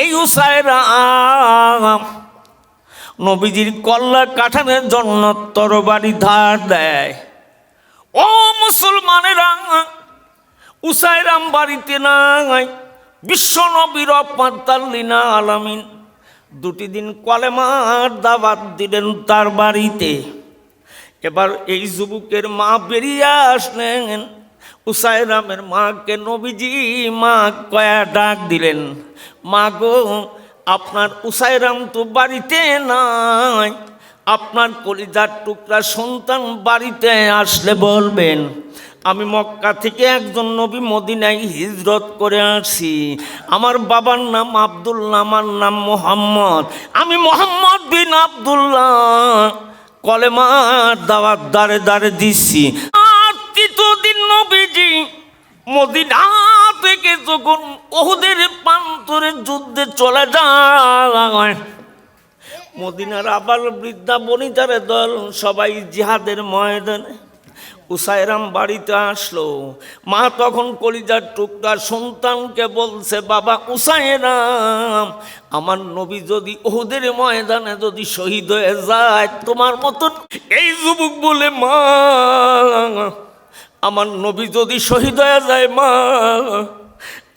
এই উসায়রাম নবীজির কল্লা কাঠানোর জন্য তরবারি ধার দেয়। ও মুসলমানেরা, উসায়রাম বাড়িতে নাই। বিশ্ব নবী রহমাতাল্লিল আলামিন 2 দিন কলেমার দাওয়াত দিলেন তার বাড়িতে। এবার এই যুবকের মা বেরিয়ে আসলেন। উসায়রামের মাকে নবীজি মা কয়া ডাক দিলেন, মা গো, আপনার উসায়রাম তো বাড়িতে নাই, আপনার কলিজার টুকরা সন্তান বাড়িতে আসলে বলবেন আমি মক্কা থেকে একজন নবী মদিনায় হিজরত করে আসছি। আমার বাবার নাম আব্দুল্লাহ, আমার নাম মোহাম্মদ, আমি মোহাম্মদ বিন আব্দুল্লাহ কলেমার দাওয়াত দাঁড়ে দাঁড়ে দিচ্ছি। আর 3 দিন নবীজি মদিনা থেকে যখন উহুদের প্রান্তরে যুদ্ধে চলে যায়, মদিনার আবাল বৃদ্ধা বনিতার দল সবাই জিহাদের ময়দানে। উসায়রাম বাড়িতে আসলো। মা তখন কলিজার টুকরা সন্তানকে বলছে, বাবা উসায়রাম, আমার নবী যদি উহুদের ময়দানে যদি শহীদ হয়ে যায় তোমার মতন। এই যুবক বলে, মা, আমার নবী যদি শহীদ হয়ে যায় মা,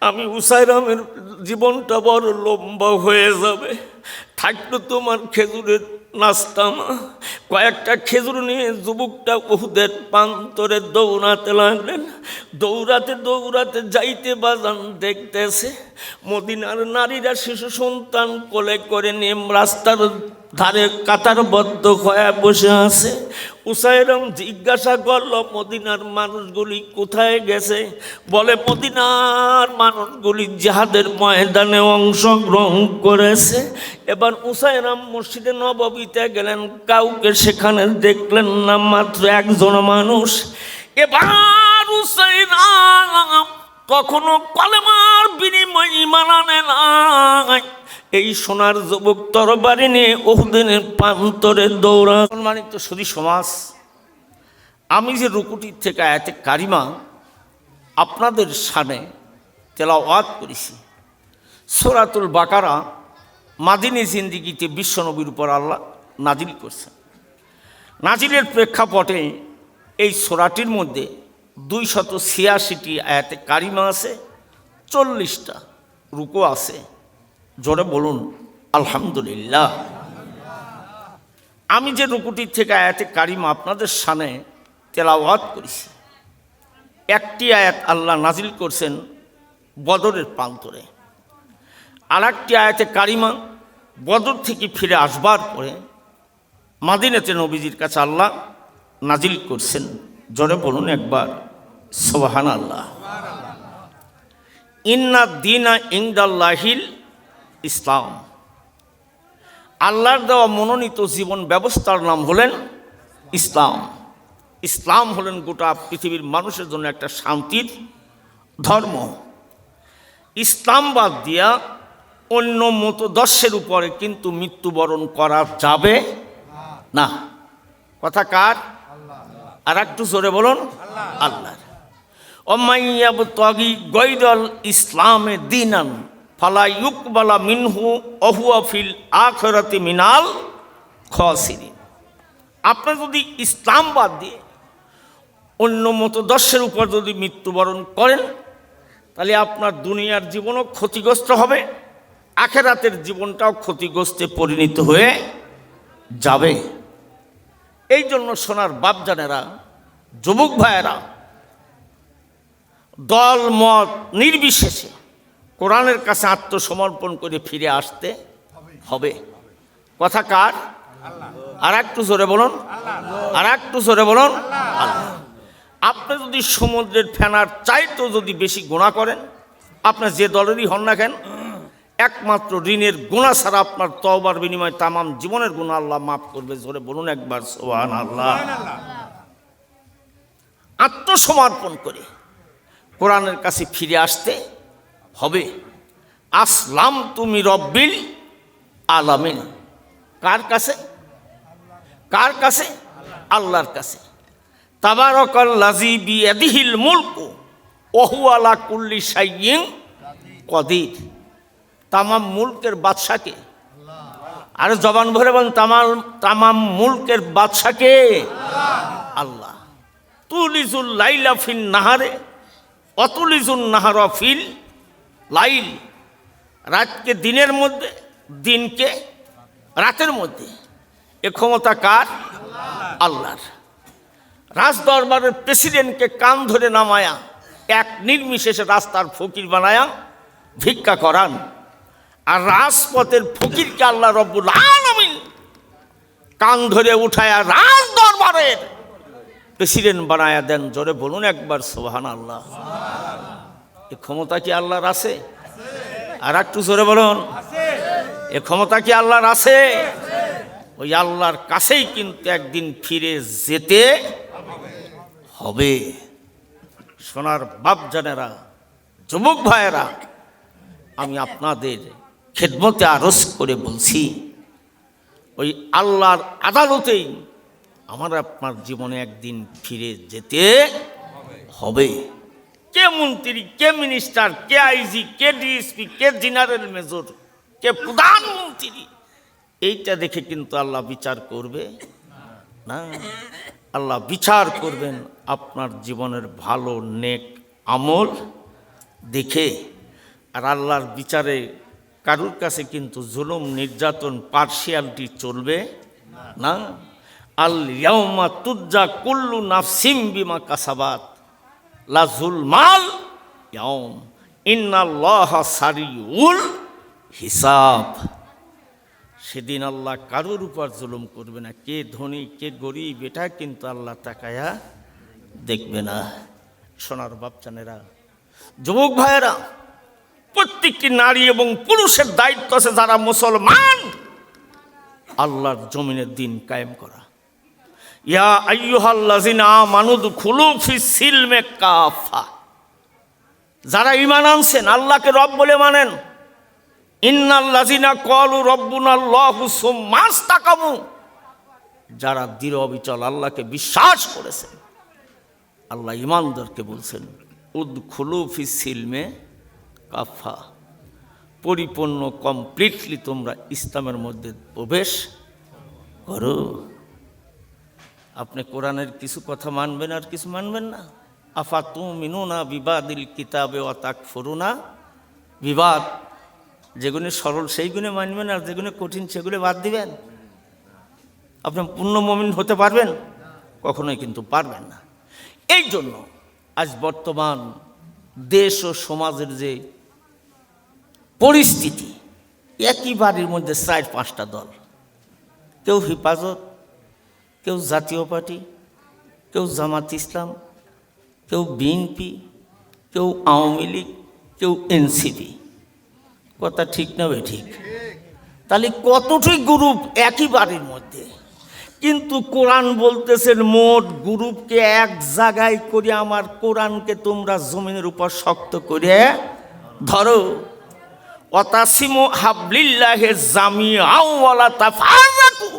আমি উসায়রামের জীবনটা বড় লম্বা হয়ে যাবে, থাকলো তোমার খেজুরের নাস্তা। মা কয়েকটা খেজুর নিয়ে যুবকটা উহুদের প্রান্তরে দৌড়াতে লাগলেন। দৌড়াতে দৌড়াতে যাইতে বাজান দেখতেছে মদিনার নারীরা শিশু সন্তান কোলে করে নিয়ে রাস্তার ধারে কাতারবদ্ধ হয়ে বসে আছে। উসায়রাম জিজ্ঞাসা করলো, মদিনার মানুষগুলি কোথায় গেছে? বলে, মদিনার মানুষগুলি জিহাদের ময়দানে অংশগ্রহণ করেছে। এবার উসায়রাম মসজিদে নববীতে গেলেন, কাউকে সেখানে দেখলেন না, মাত্র একজন মানুষ। এবার উসায়রাম কখনো কলেমার বিনিময় ঈমান আনে নাই। এই সোনার যুবক তরবারি নিয়ে উহুদের প্রান্তরে দৌড়া। সম্মানিত সুধী সমাজ, আমি যে রুকুটির থেকে আয়াতে কারিমা আপনাদের সামনে তেলাওয়াত করেছি, সূরাতুল বাকারা মাদিনী জিন্দিগিতে বিশ্বনবীর উপর আল্লাহ নাজিল করছেন। নাজিলের প্রেক্ষাপটে এই সূরাটির মধ্যে 286টি আয়াতে কারিমা আছে, 40টা রুকু আছে। জোরে বলুন আলহামদুলিল্লাহ। আমি যে রুকুটির থেকে আয়াতে কারিমা আপনাদের সামনে তেলাওয়াত করেছি, একটি আয়াত আল্লাহ নাজিল করছেন বদরের প্রান্তরে, আর একটি আয়াতে কারিমা বদর থেকে ফিরে আসবার পরে মাদিনাতে নবীজির কাছে আল্লাহ নাজিল করছেন। জোরে বলুন একবার সুবহানাল্লাহ। ইন্না দীনা ইনদাল্লাহিল ইসলাম। আল্লাহর দেওয়া মনোনীত জীবন ব্যবস্থার নাম হলেন ইসলাম। ইসলাম হলেন গোটা পৃথিবীর মানুষের জন্য একটা শান্তির ধর্ম। ইসলাম বাদ দিয়া অন্য মতদর্শের উপরে কিন্তু মৃত্যুবরণ করা যাবে না। কথা কার? আর একটু জোরে বলুন আল্লাহর। ওমাইয়াবতাগি গায়রাল ইসলামে দীনান ফালা ইউকবালা মিনহু ওহুয়া ফিল আখিরাতি মিনাল খাসিরিন। আপনি যদি ইসলাম বাদ দিয়ে অন্য মতদর্শের উপর যদি মৃত্যুবরণ করেন, তাহলে আপনার দুনিয়ার জীবনও ক্ষতিগ্রস্ত হবে, আখিরাতের জীবনটাও ক্ষতিগ্রস্তে পরিণত হয়ে যাবে। এই জন্য সোনার বাপজানেরা, যুবক ভাইয়েরা, দল মত নির্বিশেষে কোরআনের কাছে আত্মসমর্পণ করে ফিরে আসতে হবে। কথা কার? আর একটু জোরে বলুন, আর একটু জোরে বলুন আল্লাহ। আপনি যদি সমুদ্রের ফেনার চাইতেও যদি বেশি গুনাহ করেন, আপনার যে দলেরই হন না কেন, একমাত্র ঋণের গুনাহ ছাড়া আপনার তওবার বিনিময়ে তামাম জীবনের গুনাহ আল্লাহ মাফ করবে। জোরে বলুন একবার সুবহানাল্লাহ। আত্মসমর্পণ করে কোরআনের কাছে ফিরে আসতে হবে। আসলাম তুমি রব্বিল আলামিন। কার কাছে? কার কাছে? আল্লাহর কাছে। তাবারাকাল্লাযী বিয়াদিহিল মুলকু ওয়া হুয়া আলা কুল্লি শাইইন কাদির। তামাম মুলকের বাদশাকে? আরে জবান ভরে বলেন, তামাম মুলকের বাদশাকে? আল্লাহ। তুলিজুল লাইলা ফিল নাহারে অতুলিজুল নাহারা ফিল লাইল। রাতকে দিনের মধ্যে, দিনকে রাতের মধ্যে। এ ক্ষমতা কার? আল্লাহর। রাজ দরবারের প্রেসিডেন্টকে কান ধরে নামায়া এক নির্বিশেষে রাস্তার ফকির বানায়া ভিক্ষা করান, আর রাজপথের ফকিরকে আল্লাহ রব্বুল আলামিন কান ধরে উঠায়া রাজ দরবারের প্রেসিডেন্ট বানায়া দেন। জোরে বলুন একবার সুবহানাল্লাহ। এ ক্ষমতা কি আল্লাহর আছে? আর একটু জোরে বলুন, এ ক্ষমতা কি আল্লাহর আছে? ওই আল্লাহর কাছেই কিন্তু একদিন ফিরে যেতে হবে। সোনার বাপজানেরা, যুবক ভাইয়েরা, আমি আপনাদের খেদমতে আরজ করে বলছি, ওই আল্লাহর আদালতেই আমার আপনার জীবনে একদিন ফিরে যেতে হবে। কে মন্ত্রী, কে মিনিস্টার, কে আইজি, কে ডিএসপি, কে জেনারেল মেজর, কে প্রধানমন্ত্রী, এইটা দেখে কিন্তু আল্লাহ বিচার করবে না। আল্লাহ বিচার করবেন আপনার জীবনের ভালো নেক আমল দেখে। আর আল্লাহর বিচারে কারুর কাছে কিন্তু জুলুম, নির্যাতন, পার্সিয়ালিটি চলবে না। আল ইয়াউমা তুজ্জা কুল্লু নাফসিম বিমা কাসাবাত লা যুলমাল ইয়াউম ইন্নাল্লাহা সারিউল হিসাব। সেদিন আল্লাহ কারোর উপর জুলুম করবে না। কে ধনী, কে গরিব, এটা কিন্তু আল্লাহ তাকায়া দেখবে না। সোনার বাপচানেরা, যুবক ভাইয়েরা, প্রত্যেকটি নারী এবং পুরুষের দায়িত্ব আছে, যারা মুসলমান, আল্লাহর জমিনের দিন কায়েম করা। ইয়া আইয়ুহাল্লাযিনা আমানু দুখুলু ফিস সিলমে কাফা। যারা ঈমান আনছেন, আল্লাহকে রব বলে মানেন, ইন্নাল্লাযিনা ক্বালু রাব্বুনাল্লাহু সুম্মা ইসতাকামু, যারা দৃঢ় অবিচল আল্লাহকে বিশ্বাস করেছেন, আল্লাহ ঈমানদারকে বলছেন উদখুলু ফিস সিলমে কাফা, পরিপূর্ণ কমপ্লিটলি তোমরা ইসলামের মধ্যে প্রবেশ করো। আপনি কোরআনের কিছু কথা মানবেন আর কিছু মানবেন না। আফাতুমিনুনা বিবাদিল কিতাবে ওয়া তাকফুরুনা বিবাদ, যেগুলো সরল সেইগুলো মানবেন, আর যেগুলো কঠিন সেগুলো বাদ দিবেন। আপনি পূর্ণ মুমিন হতে পারবেন? কখনোই কিন্তু পারবেন না। এই জন্য আজ বর্তমান দেশ ও সমাজের যে পরিস্থিতি, একই বাড়ির মধ্যে 4-5টা দল, কেউ হেফাজত, কেউ জাতীয় পার্টি, কেউ জামাত ইসলাম, কেউ বিএনপি, কেউ আওয়ামী লীগ, কেউ এনসিপি। কথা ঠিক না বে ঠিক? তাহলে কতটি গ্রুপ একই বাড়ির মধ্যে। কিন্তু কোরআন বলতেছেন মোট গ্রুপকে এক জায়গায় করে আমার কোরআনকে তোমরা জমিনের উপর শক্ত করে ধরো। ওয়াতাসিমু হাবলিল্লাহি জামিআন ওয়ালা তাফাররাকু।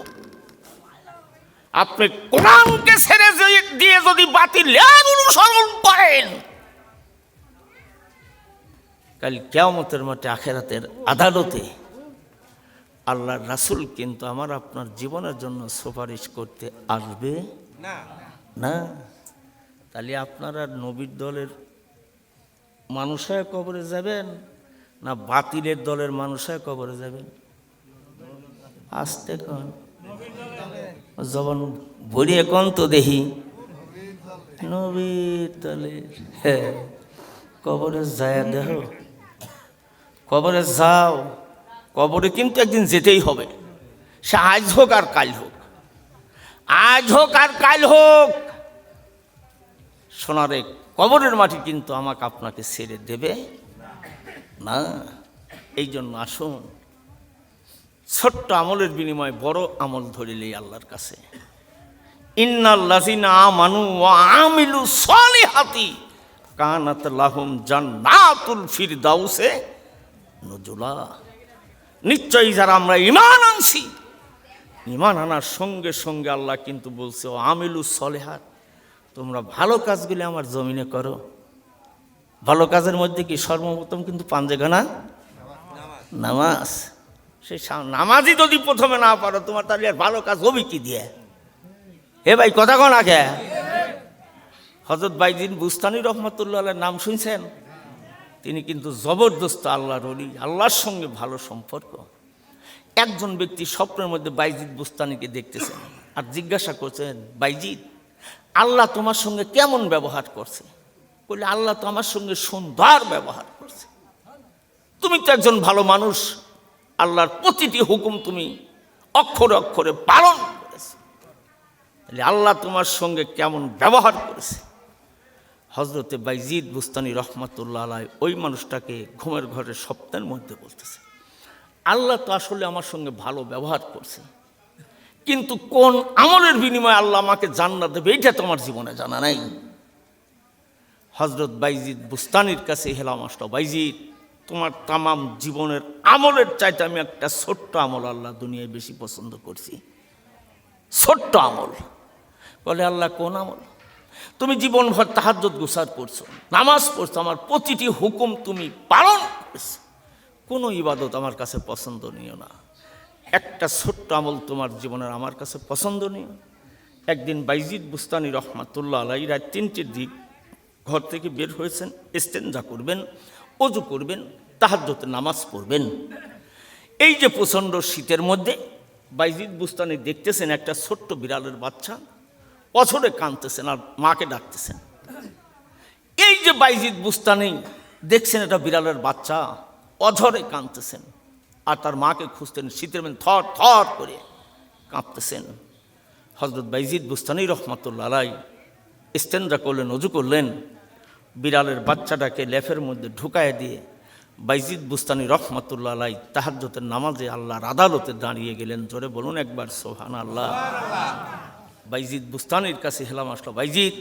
আপনি কোরআনকে ছেড়ে দিয়ে যদি বাতিলের অনুসরণ করেন, কাল কিয়ামতের মাঠে আখিরাতের আদালতে আল্লাহর রাসূল কিন্তু আমার আপনার জীবনের জন্য সুপারিশ করতে আসবে না। তাহলে আপনারা নবীর দলের মানুষ হয়ে কবরে যাবেন, না বাতিলের দলের মানুষ হয়ে কবরে যাবেন? আসতে কোন জবান ভরিয়ে কোন তো দেখি নবীর দলের। হ্যাঁ, কবরে যায় দেহ, কবরে যাও। কবরে কিন্তু একদিন যেতেই হবে, সে আজ হোক আর কাল হোক, আজ হোক আর কাল হোক। সোনারে কবরের মাটি কিন্তু আমাকে আপনাকে ছেড়ে দেবে না। এই জন্য আসুন, ছোট্ট আমলের বিনিময়ে বড় আমল ধরিলেই আল্লাহর কাছে। ইন্নাল্লাযিনা আমানু ওয়া আমিলুস সলিহাতি কানাত লাহুম জান্নাতুল ফিরদাউসে নুজুলা। নিশ্চয়ই যারা আমরা ঈমান আনছি, ঈমান আনার সঙ্গে সঙ্গে আল্লাহ কিন্তু বলছে ও আমিলুস সলিহাত, তোমরা ভালো কাজগুলি আমার জমিনে করো। ভালো কাজের মধ্যে কি সর্বপ্রথম কিন্তু পাঞ্জেখানা নামাজ। সেই নামাজই যদি প্রথমে না পারো তোমার তাহলে আর ভালো কাজ হবে কি দিয়ে? হে ভাই কথা কোন আগে। হযরত বাইজিদ বুস্তানি রহমতুল্লাহ আলাইহির নাম শুনছেন? তিনি কিন্তু জবরদস্ত আল্লাহর ওলি, আল্লাহর সঙ্গে ভালো সম্পর্ক। একজন ব্যক্তি স্বপ্নের মধ্যে বাইজিদ বুস্তানিকে দেখতেছেন আর জিজ্ঞাসা করছেন, বাইজিদ আল্লাহ তোমার সঙ্গে কেমন ব্যবহার করছে? বলে, আল্লাহ তো আমার সঙ্গে সুন্দর ব্যবহার করছে। তুমি তো একজন ভালো মানুষ, আল্লাহর প্রতিটি হুকুম তুমি অক্ষরে অক্ষরে পালন করেছো, তাহলে আল্লাহ তোমার সঙ্গে কেমন ব্যবহার করেছে? হযরতে বাইজিদ বুস্তানি রহমতুল্লাহ আলাইহি ওই মানুষটাকে ঘুমের ঘরে স্বপ্নের মধ্যে বলতেছে, আল্লাহ তো আসলে আমার সঙ্গে ভালো ব্যবহার করছে, কিন্তু কোন আমলের বিনিময়ে আল্লাহ আমাকে জান্নাত দেবে এইটা তো আমার জীবনে জানা নাই। হযরত বাইজিদ বুস্তানির কাছে হেলাম আসলো, বাইজিদ তোমার তামাম জীবনের আমলের চাইতে আমি একটা ছোট্ট আমল আল্লাহ দুনিয়ায় বেশি পছন্দ করছি। ছোট্ট আমল। বলে, আল্লাহ কোন আমল? তুমি জীবনভর তাহাজ্জুদ গুসার করছো, নামাজ পড়ছো, আমার প্রতিটি হুকুম তুমি পালন করেছো, কোনো ইবাদত আমার কাছে পছন্দনীয় না, একটা ছোট্ট আমল তোমার জীবনের আমার কাছে পছন্দনীয়। একদিন বাইজিদ বুস্তানি রহমাতুল্লাহ আলাইহি রাত 3টের দিক ঘর থেকে বের হয়েছেন, ইস্তেনজা করবেন, ওযু করবেন, তাহাজ্জুদের নামাজ পড়বেন। এই যে প্রচণ্ড শীতের মধ্যে বাইজিদ বুস্তানি দেখতেছেন একটা ছোট্ট বিড়ালের বাচ্চা অঝরে কাঁদতেছেন আর মাকে ডাকতেছেন। এই যে বাইজিদ বুস্তানি দেখছেন একটা বিড়ালের বাচ্চা অঝরে কাঁদতেছেন আর তার মাকে খুঁজতেন, শীতের মধ্যে থর থর করে কাঁপতেছেন। হযরত বাইজিদ বুস্তানি রহমাতুল্লাহ আলাইহি ইস্তেনজা করলেন, ওযু করলেন, বিড়ালের বাচ্চাটাকে লেফের মধ্যে ঢুকায় দিয়ে বাইজিদ বুস্তানি রহমাতুল্লাহ আলাইহি তাহাজ্জুদের নামাজে আল্লাহর আদালতে দাঁড়িয়ে গেলেন। জোরে বলুন একবার সুবহানাল্লাহ। বাইজিদ বুস্তানির কাছে হেলাম আসলো, বাইজিদ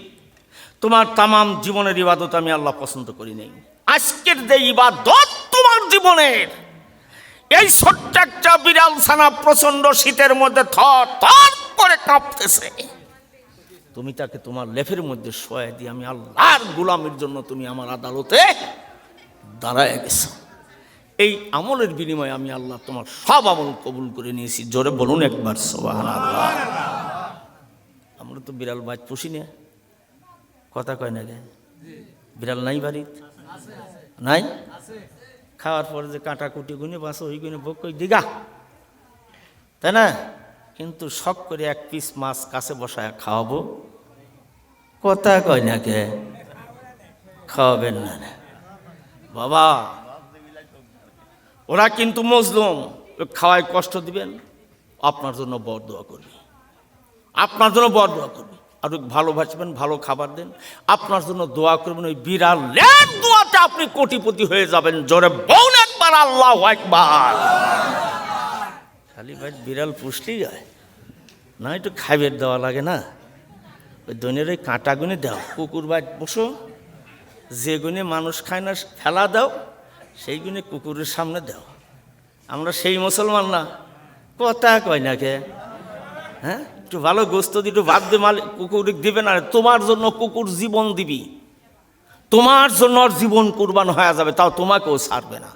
তোমার তামাম জীবনের ইবাদত আমি আল্লাহ পছন্দ করি নাই, আজকের যে ইবাদত তোমার জীবনের, এই ছোট্ট একটা বিড়াল ছানা প্রচন্ড শীতের মধ্যে থর থর করে কাঁপতেছে, তুমি তাকে তোমার লেফের মধ্যে শোয়া দিয়ে আমি আল্লাহর গোলামের জন্য তুমি আমার আদালতে দাঁড়ায় গেছো। এই আমলের বিনিময়ে আমি আল্লাহ তোমার সব আমল কবুল করে নিয়েছি। জোরে বলুন একবার সুবহানাল্লাহ। আমরা তো বিড়াল বাজ পুষি না, কথা কয় না গে? বিড়াল নাই বাড়িত? নাই? খাওয়ার পরে যে কাটা কুটি গুনে বাঁচো ওই গুনে ভোগ কই দিগা, তাই না? কিন্তু শখ করে এক পিস মাছ কাছে বসায় খাওয়াবো, কথা কয় না কে? খাওয়াবেন না বাবা, ওরা কিন্তু মজলুম, খাওয়ায় কষ্ট দিবেন, আপনার জন্য বরদোয়া করবে, আপনার জন্য বরদোয়া করবে, আর ভালোবাসবেন, ভালো খাবার দেন, আপনার জন্য দোয়া করবেন। ওই বিড়ালের দোয়াতে আপনি কোটিপতি হয়ে যাবেন। জোরে বলুন একবার আল্লাহু আকবার। খালি ভাই বিড়াল পুষলেই হয় না, একটু খাইবের দেওয়া লাগে না? ওই দৈনের ওই কাঁটা গুনে দাও, কুকুর বাজ বসো, যে গুনে মানুষ খায় না ফেলা দাও, সেই গুনে কুকুরের সামনে দাও। আমরা সেই মুসলমান না, কথা কয় না কে? হ্যাঁ, একটু ভালো গোস্ত দিয়ে একটু ভাত দিয়ে মালিক কুকুর দিবে না, তোমার জন্য কুকুর জীবন দিবি, তোমার জন্য ওর জীবন কুরবান হয়ে যাবে, তাও তোমাকেও ছাড়বে না।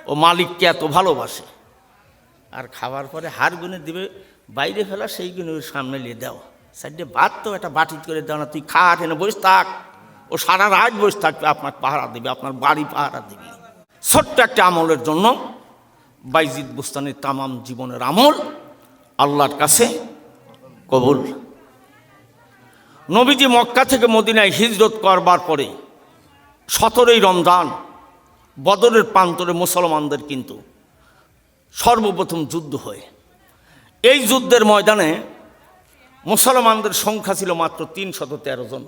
ও মালিককে এত ভালোবাসে। আর খাওয়ার পরে হাড় গুনে দিবে, বাইরে ফেলা, সেই গুনে ওর সামনে নিয়ে দাও। সাইডে ভাত তো একটা বাটি করে দাও না, তুই খাট এনে বসে থাক, ও সারা রাত বসে থাকবে, আপনার পাহারা দেবে, আপনার বাড়ি পাহারা দেবে। ছোট্ট একটা আমলের জন্য বাইজিদ বুস্তানির তামাম জীবনের আমল আল্লাহর কাছে কবুল। নবীজি মক্কা থেকে মদিনায় হিজরত করবার পরে 17ই রমজান বদরের প্রান্তরে মুসলমানদের কিন্তু সর্বপ্রথম যুদ্ধ হয়। এই যুদ্ধের ময়দানে মুসলমানদের সংখ্যা ছিল মাত্র 313 জন,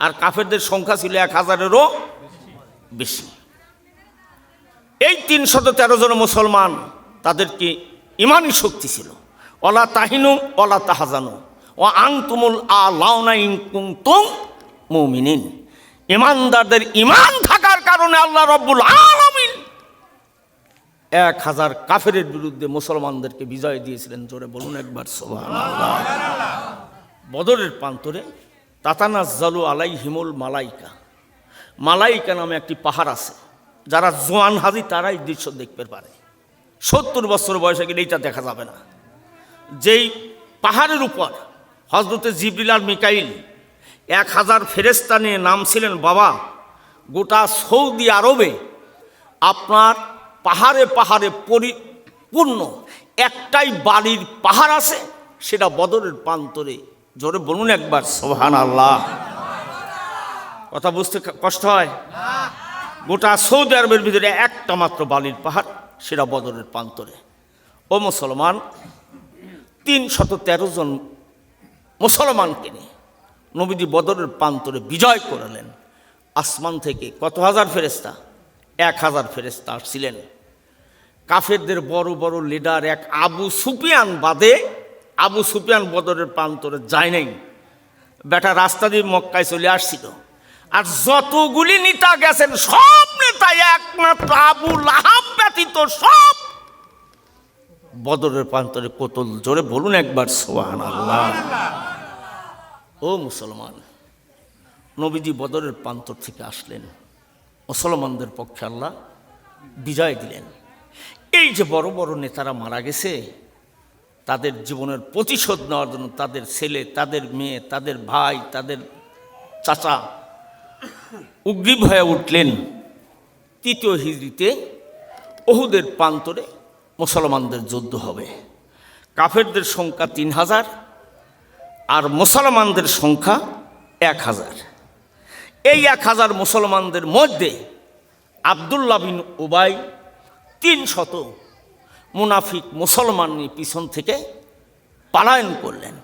আর কাফেরদের সংখ্যা ছিল 1000-এরও বেশি। এই 313 জন মুসলমান, তাদেরকে ইমানি শক্তি ছিল। ওয়ালা তাহিনু ওয়ালা তাহজানু ওয়া আনতুমুল আ'লাউনা ইন কুনতুম মুমিনিন। ইমানদারদের ইমান থাকার কারণে আল্লাহ রাব্বুল আলামিন 1000 কাফেরের বিরুদ্ধে মুসলমানদেরকে বিজয় দিয়েছিলেন। জোরে বলুন একবার সুবহানাল্লাহ। বদরের প্রান্তরে তাতানাজ্জালু আলাইহিমুল মালাইকা, মালাইকা নামে একটি পাহাড় আছে। যারা জোয়ান হাজি তারাই দৃশ্য দেখতে পারে। 70 বছর বয়সে গেলে এইটা দেখা যাবে না। যেই পাহাড়ের উপর হজরতে জিবরিল আর মিকাইল 1000 ফেরেশতা নিয়ে নামছিলেন বাবা, গোটা সৌদি আরবে আপনার পাহাড়ে পাহাড়ে পরিপূর্ণ একটাই বালির পাহাড় আছে, সেটা বদরের প্রান্তরে। জোরে বলুন একবার সুবহানাল্লাহ। কথা বুঝতে কষ্ট হয়? গোটা সৌদি আরবের ভিতরে একটা মাত্র বালির পাহাড়, সেটা বদরের প্রান্তরে। ও মুসলমান, 313 জন মুসলমানকে নিয়ে নবীজি বদরের প্রান্তরে বিজয় করালেন। আসমান থেকে কত হাজার ফেরেশতা? 1000 ফেরেশতা আসছিলেন। কাফেরদের বড় বড় লিডার এক আবু সুফিয়ান বাদে, আবু সুফিয়ান বদরের প্রান্তরে যায় নাই, বেটা রাস্তা দিয়ে মক্কায় চলে আসছিল। আর যতগুলি নেতা গেছেন সব নেতা একমাত্র আবু লাহাব ব্যতীত সব বদরের প্রান্তরে কোতল। জোরে বলুন একবার সুবহানাল্লাহ। ও মুসলমান, নবীজি বদরের প্রান্তর থেকে আসলেন, মুসলমানদের পক্ষে আল্লাহ বিজয় দিলেন। এই যে বড় বড় নেতারা মারা গেছে, তাদের জীবনের প্রতিশোধ নেওয়ার জন্য তাদের ছেলে, তাদের মেয়ে, তাদের ভাই, তাদের চাচা উগ্রীব হয়ে উঠলেন। 3য় হিজরিতে উহুদের প্রান্তরে মুসলমানদের যুদ্ধ হবে। কাফেরদের সংখ্যা 3000 আর মুসলমানদের সংখ্যা 1000। এই 1000 মুসলমানদের মধ্যে আব্দুল্লাহ বিন উবাই 300 মুনাফিক মুসলমান নিয়ে পিছন থেকে পলায়ন করলেন।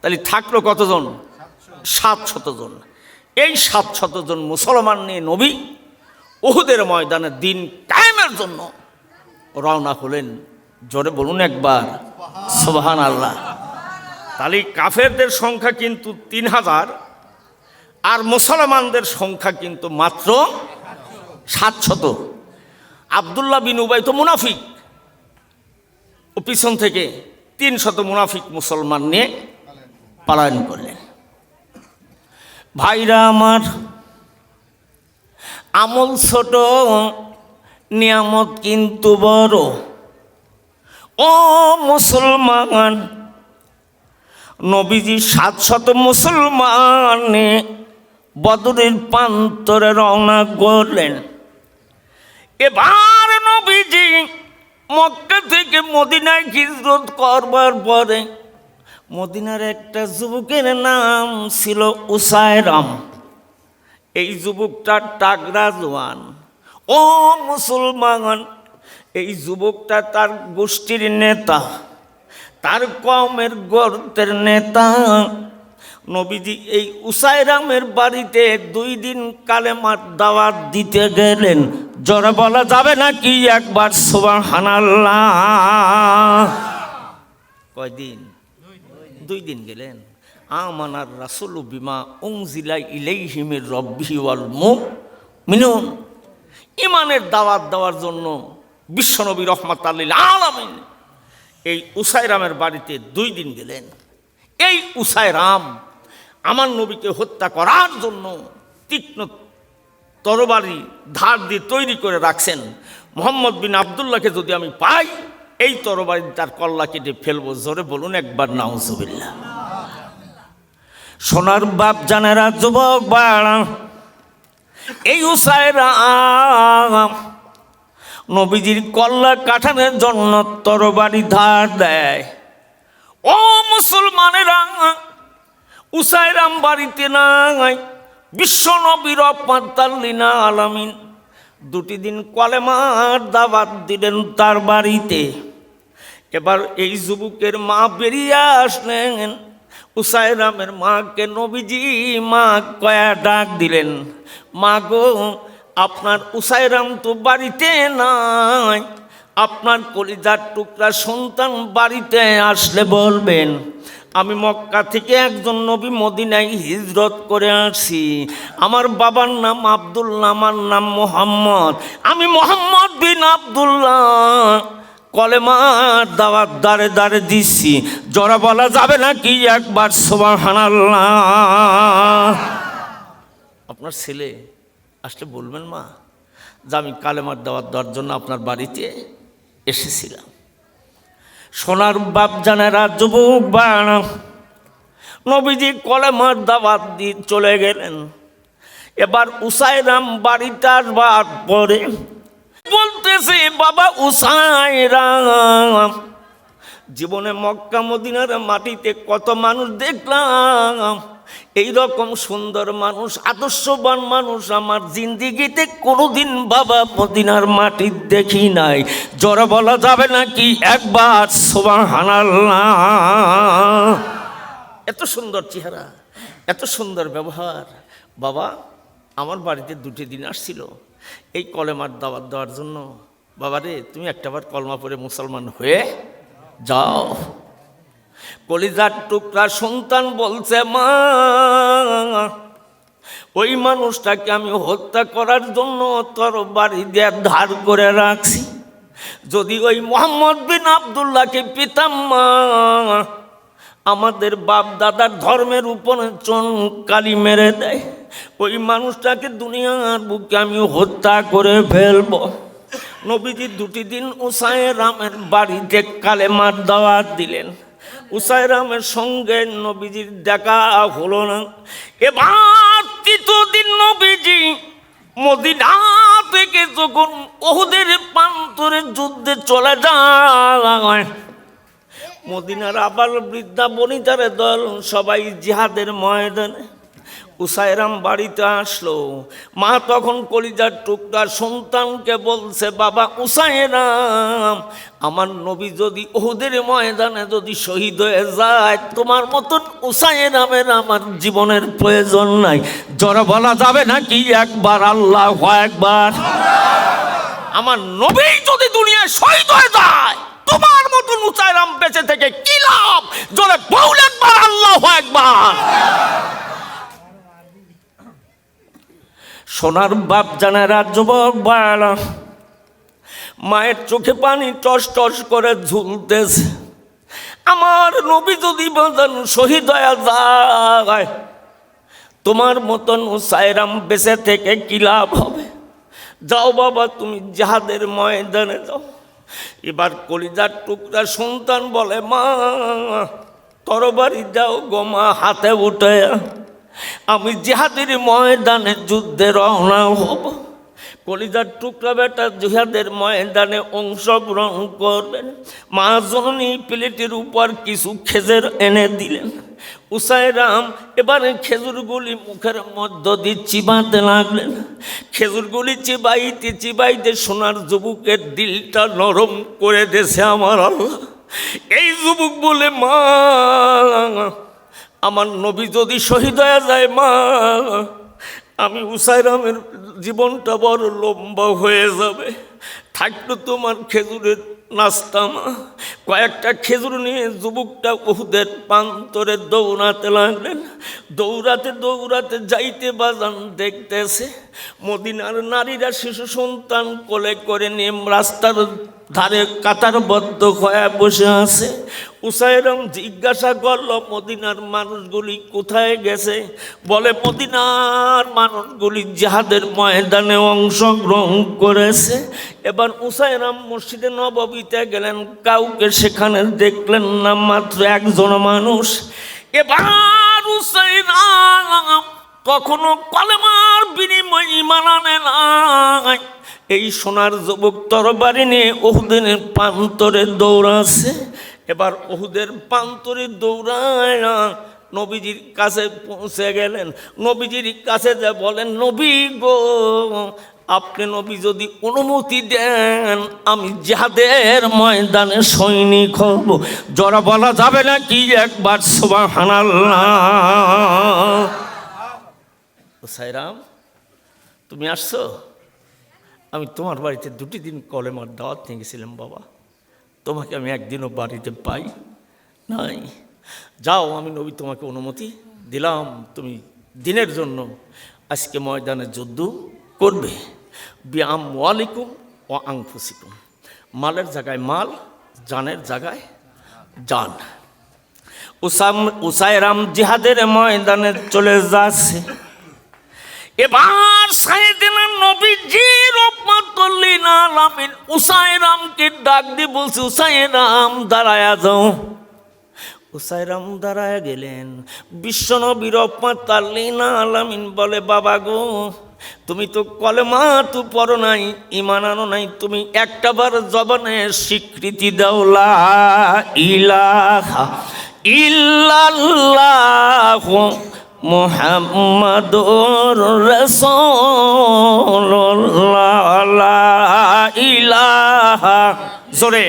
তাহলে থাকলো কতজন? 700 জন। এই 700 জন মুসলমান নিয়ে নবী উহুদের ময়দানে দিন কায়েমের জন্য রওনা হলেন। জোরে বলুন একবার সুবহানাল্লাহ। তাহলে কাফেরদের সংখ্যা কিন্তু 3000 আর মুসলমানদের সংখ্যা কিন্তু মাত্র 700। আব্দুল্লাহ বিন উবাই তো মুনাফিক, ও পিছন থেকে 300 মুনাফিক মুসলমান নিয়ে পলায়ন করলেন। ভাইরা আমার, আমল ছোট, নিয়ামত কিন্তু বড়। ও মুসলমান, নবীজি 700 মুসলমান নিয়ে বদরের প্রান্তরে রওনা করলেন। এবার নবীজি মক্কা থেকে মদিনায় হিজরত করবার পরে মদিনার একটা যুবকের নাম ছিল উসায়রাম। এই যুবকটা টাগরা জওয়ান। ও মুসলমান, এই যুবকটা তার গোষ্ঠীর নেতা, তার কওমের গোত্রের নেতা। নবীজি এই উসায়রামের বাড়িতে 2 দিন কালেমার দাওয়াত দিতে গেলেন। জোরে বলা যাবে নাকি একবার সুবহানাল্লাহ? কয়দিন? 2 দিন গেলেন। আমানার রাসূলু বিমা উনজিলা ইলাইহি মির রাব্বিহি ওয়াল মুমিনুন। ঈমানের দাওয়াত দেওয়ার জন্য বিশ্বনবী রাহমাতাল লিল আলামিন এই উসায়রামের বাড়িতে 2 দিন গেলেন। এই উসায়রাম আমার নবীকে হত্যা করার জন্য তীক্ষ্ণ তরবারি ধার দিয়ে তৈরি করে রাখছেন। মুহাম্মদ বিন আব্দুল্লাহকে যদি আমি পাই, এই তরবারি তার কল্লা কেটে ফেলবো। জোরে বলুন একবার নাউজুবিল্লাহ। সোনার বাপ জানেরা, যুবক বাড়া, এই উসায়রাম নবীজির কল্লা কাটানোর জন্য তরবারি ধার দেয়। ও মুসলমানেরা, উসায়রাম বাড়িতে নাই। বিশ্ব নবী রাহমাতাল লিল আলামিন 2 দিন কলেমার দাওয়াত দিলেন তার বাড়িতে। এবার এই যুবকের মা বেরিয়ে আসলেন। উসায়রামের মাকে নবীজি মা কয়া ডাক দিলেন, মা গো, আপনার উসায়রাম তো বাড়িতে নাই, আপনার কলিজার টুকরা সন্তান বাড়িতে আসলে বলবেন আমি মক্কা থেকে একজন নবী মদিনায় হিজরত করে আসছি। আমার বাবার নাম আব্দুল্লাহ, আমার নাম মুহাম্মদ। আমি মুহাম্মদ বিন আব্দুল্লাহ কলেমার দাওয়াত দাঁড়ে দাঁড়ে দিচ্ছি। জোরে বলা যাবে নাকি একবার সুবহানাল্লাহ? আপনার ছেলে আসলে বলবেন, মা যে আমি কালেমার দাওয়াত দেওয়ার জন্য আপনার বাড়িতে এসেছিলাম। সোনার বাপ জানেরা, যুবক বাড়া, নবীজি কলেমার দাওয়াত দিয়ে চলে গেলেন। এবার উসাইরাম বাড়িতে আসবার পরে বলতেছে, বাবা উসাইরাম, জীবনে মক্কা মদিনার মাটিতে কত মানুষ দেখলাম, এই রকম সুন্দর মানুষ, আদর্শবান মানুষ আমার জিন্দিগিতে কোনোদিন বাবা মদিনার মাটি দেখি নাই। জোরে বলা যাবে নাকি একবার সুবহানাল্লাহ? এত সুন্দর চেহারা, এত সুন্দর ব্যবহার। বাবা আমার বাড়িতে 2টি দিন আসছিল এই কলেমার দাওয়াত দেওয়ার জন্য। বাবা রে, তুমি একটাবার কলমা পড়ে মুসলমান হয়ে যাও। কলিজার টুকরা সন্তান বলছে, মা ওই মানুষটাকে আমি হত্যা করার জন্য তরবারি দিয়ে ধার করে রাখছি। যদি ওই মোহাম্মদ বিন আব্দুল্লাহকে পেতাম মা, আমাদের বাপ দাদার ধর্মের উপরে চনকালি মেরে দেয়, ওই মানুষটাকে দুনিয়ার বুকে আমি হত্যা করে ফেলব। নবীজি 2টি দিন উসাইরামের বাড়িতে কালেমার দাওয়াত দিলেন। উসাইরামের সঙ্গে নবীজির দেখা হলো না। এবার 3য় দিন নবীজি মদিনা থেকে যখন উহুদের প্রান্তরে যুদ্ধে চলে যায়, মদিনার আবাল বৃদ্ধা বনিতার দল সবাই জিহাদের ময়দানে। উসাইরাম বাড়িতে আসলো। মা তখন কলিজার টুকরা সন্তানকে বলছে, বাবা উসাইরাম, আমার নবী যদি উহুদের ময়দানে যদি শহীদ হয়ে যায়, তোমার মতন উসাইরামের আমার জীবনের প্রয়োজন নাই। জোরে বলা যাবে নাকি একবার আল্লাহু আকবার? আমার নবী যদি দুনিয়ায় শহীদ হয়ে যায়, তোমার মতন উসাইরাম বেঁচে থেকে কি লাভ? জোরে বল একবার আল্লাহু আকবার। সোনার বাপ জানেরা, যুবক বাড়া, মায়ের চোখে পানি টস টস করে ঝুলতেছে। আমার নবী যদি বলেন শহীদ হয়ে যায়, তোমার মতন উসাইরাম বেঁচে থেকে কি লাভ হবে? যাও বাবা, তুমি জিহাদের ময়দানে যাও। এবার কলিজার টুকরা সন্তান বলে, মা তরবারি যাও গো মা, হাতে উঠে আমি জিহাদের ময়দানে যুদ্ধে রওনা হব। কলিজার টুকরা বেটা জিহাদের ময়দানে অংশগ্রহণ করবেন। মা জননী প্লেটের উপর কিছু খেজুর এনে দিলেন। উসাইরাম এবারে খেজুরগুলি মুখের মধ্য দিয়ে চিবাতে লাগলেন। খেজুরগুলি চিবাইতে চিবাইতে সোনার যুবকের দিলটা নরম করে দেছে আমার আল্লাহ। এই যুবক বলে, মা আমার নবী যদি শহীদ হয়ে যায় মা, আমি উসাইরামের জীবনটা বড় লম্বা হয়ে যাবে। থাকলো তোমার খেজুরের নাস্তা মা। কয়েকটা খেজুর নিয়ে যুবকটা উহুদের প্রান্তরে দৌড়াতে লাগলেন। দৌড়াতে দৌড়াতে যাইতে বাজান দেখতেছে মদিনার নারীরা শিশু সন্তান কোলে করে নিয়ে রাস্তার ধারে কাতারবদ্ধ হয়ে বসে আছে। উসাইরাম জিজ্ঞাসা করল, মদিনার মানুষগুলি কোথায় গেছে? বলে, মদিনার মানুষগুলি জিহাদের ময়দানে অংশগ্রহণ করেছে। এবার উসাইরাম মসজিদে নববীতে গেলেন, কাউকে সেখানে দেখলেন না, মাত্র একজন মানুষ। এবার উসাইরাম কখনো কলেমার বিনিময় ঈমান আনে নাই। এই সোনার যুবক তরবারি নিয়ে উহুদের প্রান্তরে দৌড়াচ্ছে। এবার উহুদের প্রান্তরে দৌড়ায় নবীজির কাছে পৌঁছে গেলেন। নবীজির কাছে যা বলেন, নবী গো, আপনি নবী যদি অনুমতি দেন আমি জিহাদের ময়দানে সৈনিক হব। জোরে বলা যাবে না কি একবার সুবহানাল্লাহ? উসাইরাম, তুমি আসছো? আমি তোমার বাড়িতে 2টি দিন কলেমার দাওয়াত নিয়ে গেছিলাম বাবা, তোমাকে আমি একদিনও বাড়িতে পাই নাই। যাও, আমি নবী তোমাকে অনুমতি দিলাম, তুমি দিনের জন্য আজকে ময়দানে যুদ্ধ করবে। বিআমওয়ালিকুম ওয়া আনফুসিকুম, মালের জায়গায় মাল, জানের জায়গায় জান। উসাইরাম জিহাদের ময়দানে চলে যাচ্ছে। এবার সাইয়েদনা নবীজির রহমাতুল্লিল আলামিন উসাইরামকে ডাক দিয়ে বলছে, উসাইরাম দাঁড়ায়া যাও। উসাইরাম দাঁড়ায় গেলেন। বিশ্বনবী রহমাতুল্লিল আলামিন বলে, বাবা গো, তুমি তো কলেমা তো পড়ো নাই, ঈমান আনো নাই, তুমি একটাবার জবানে স্বীকৃতি দাও লা ইলাহা ইল্লাল্লাহু মুহাম্মাদুর রাসূলুল্লাহ, লা ইলাহা, জোরে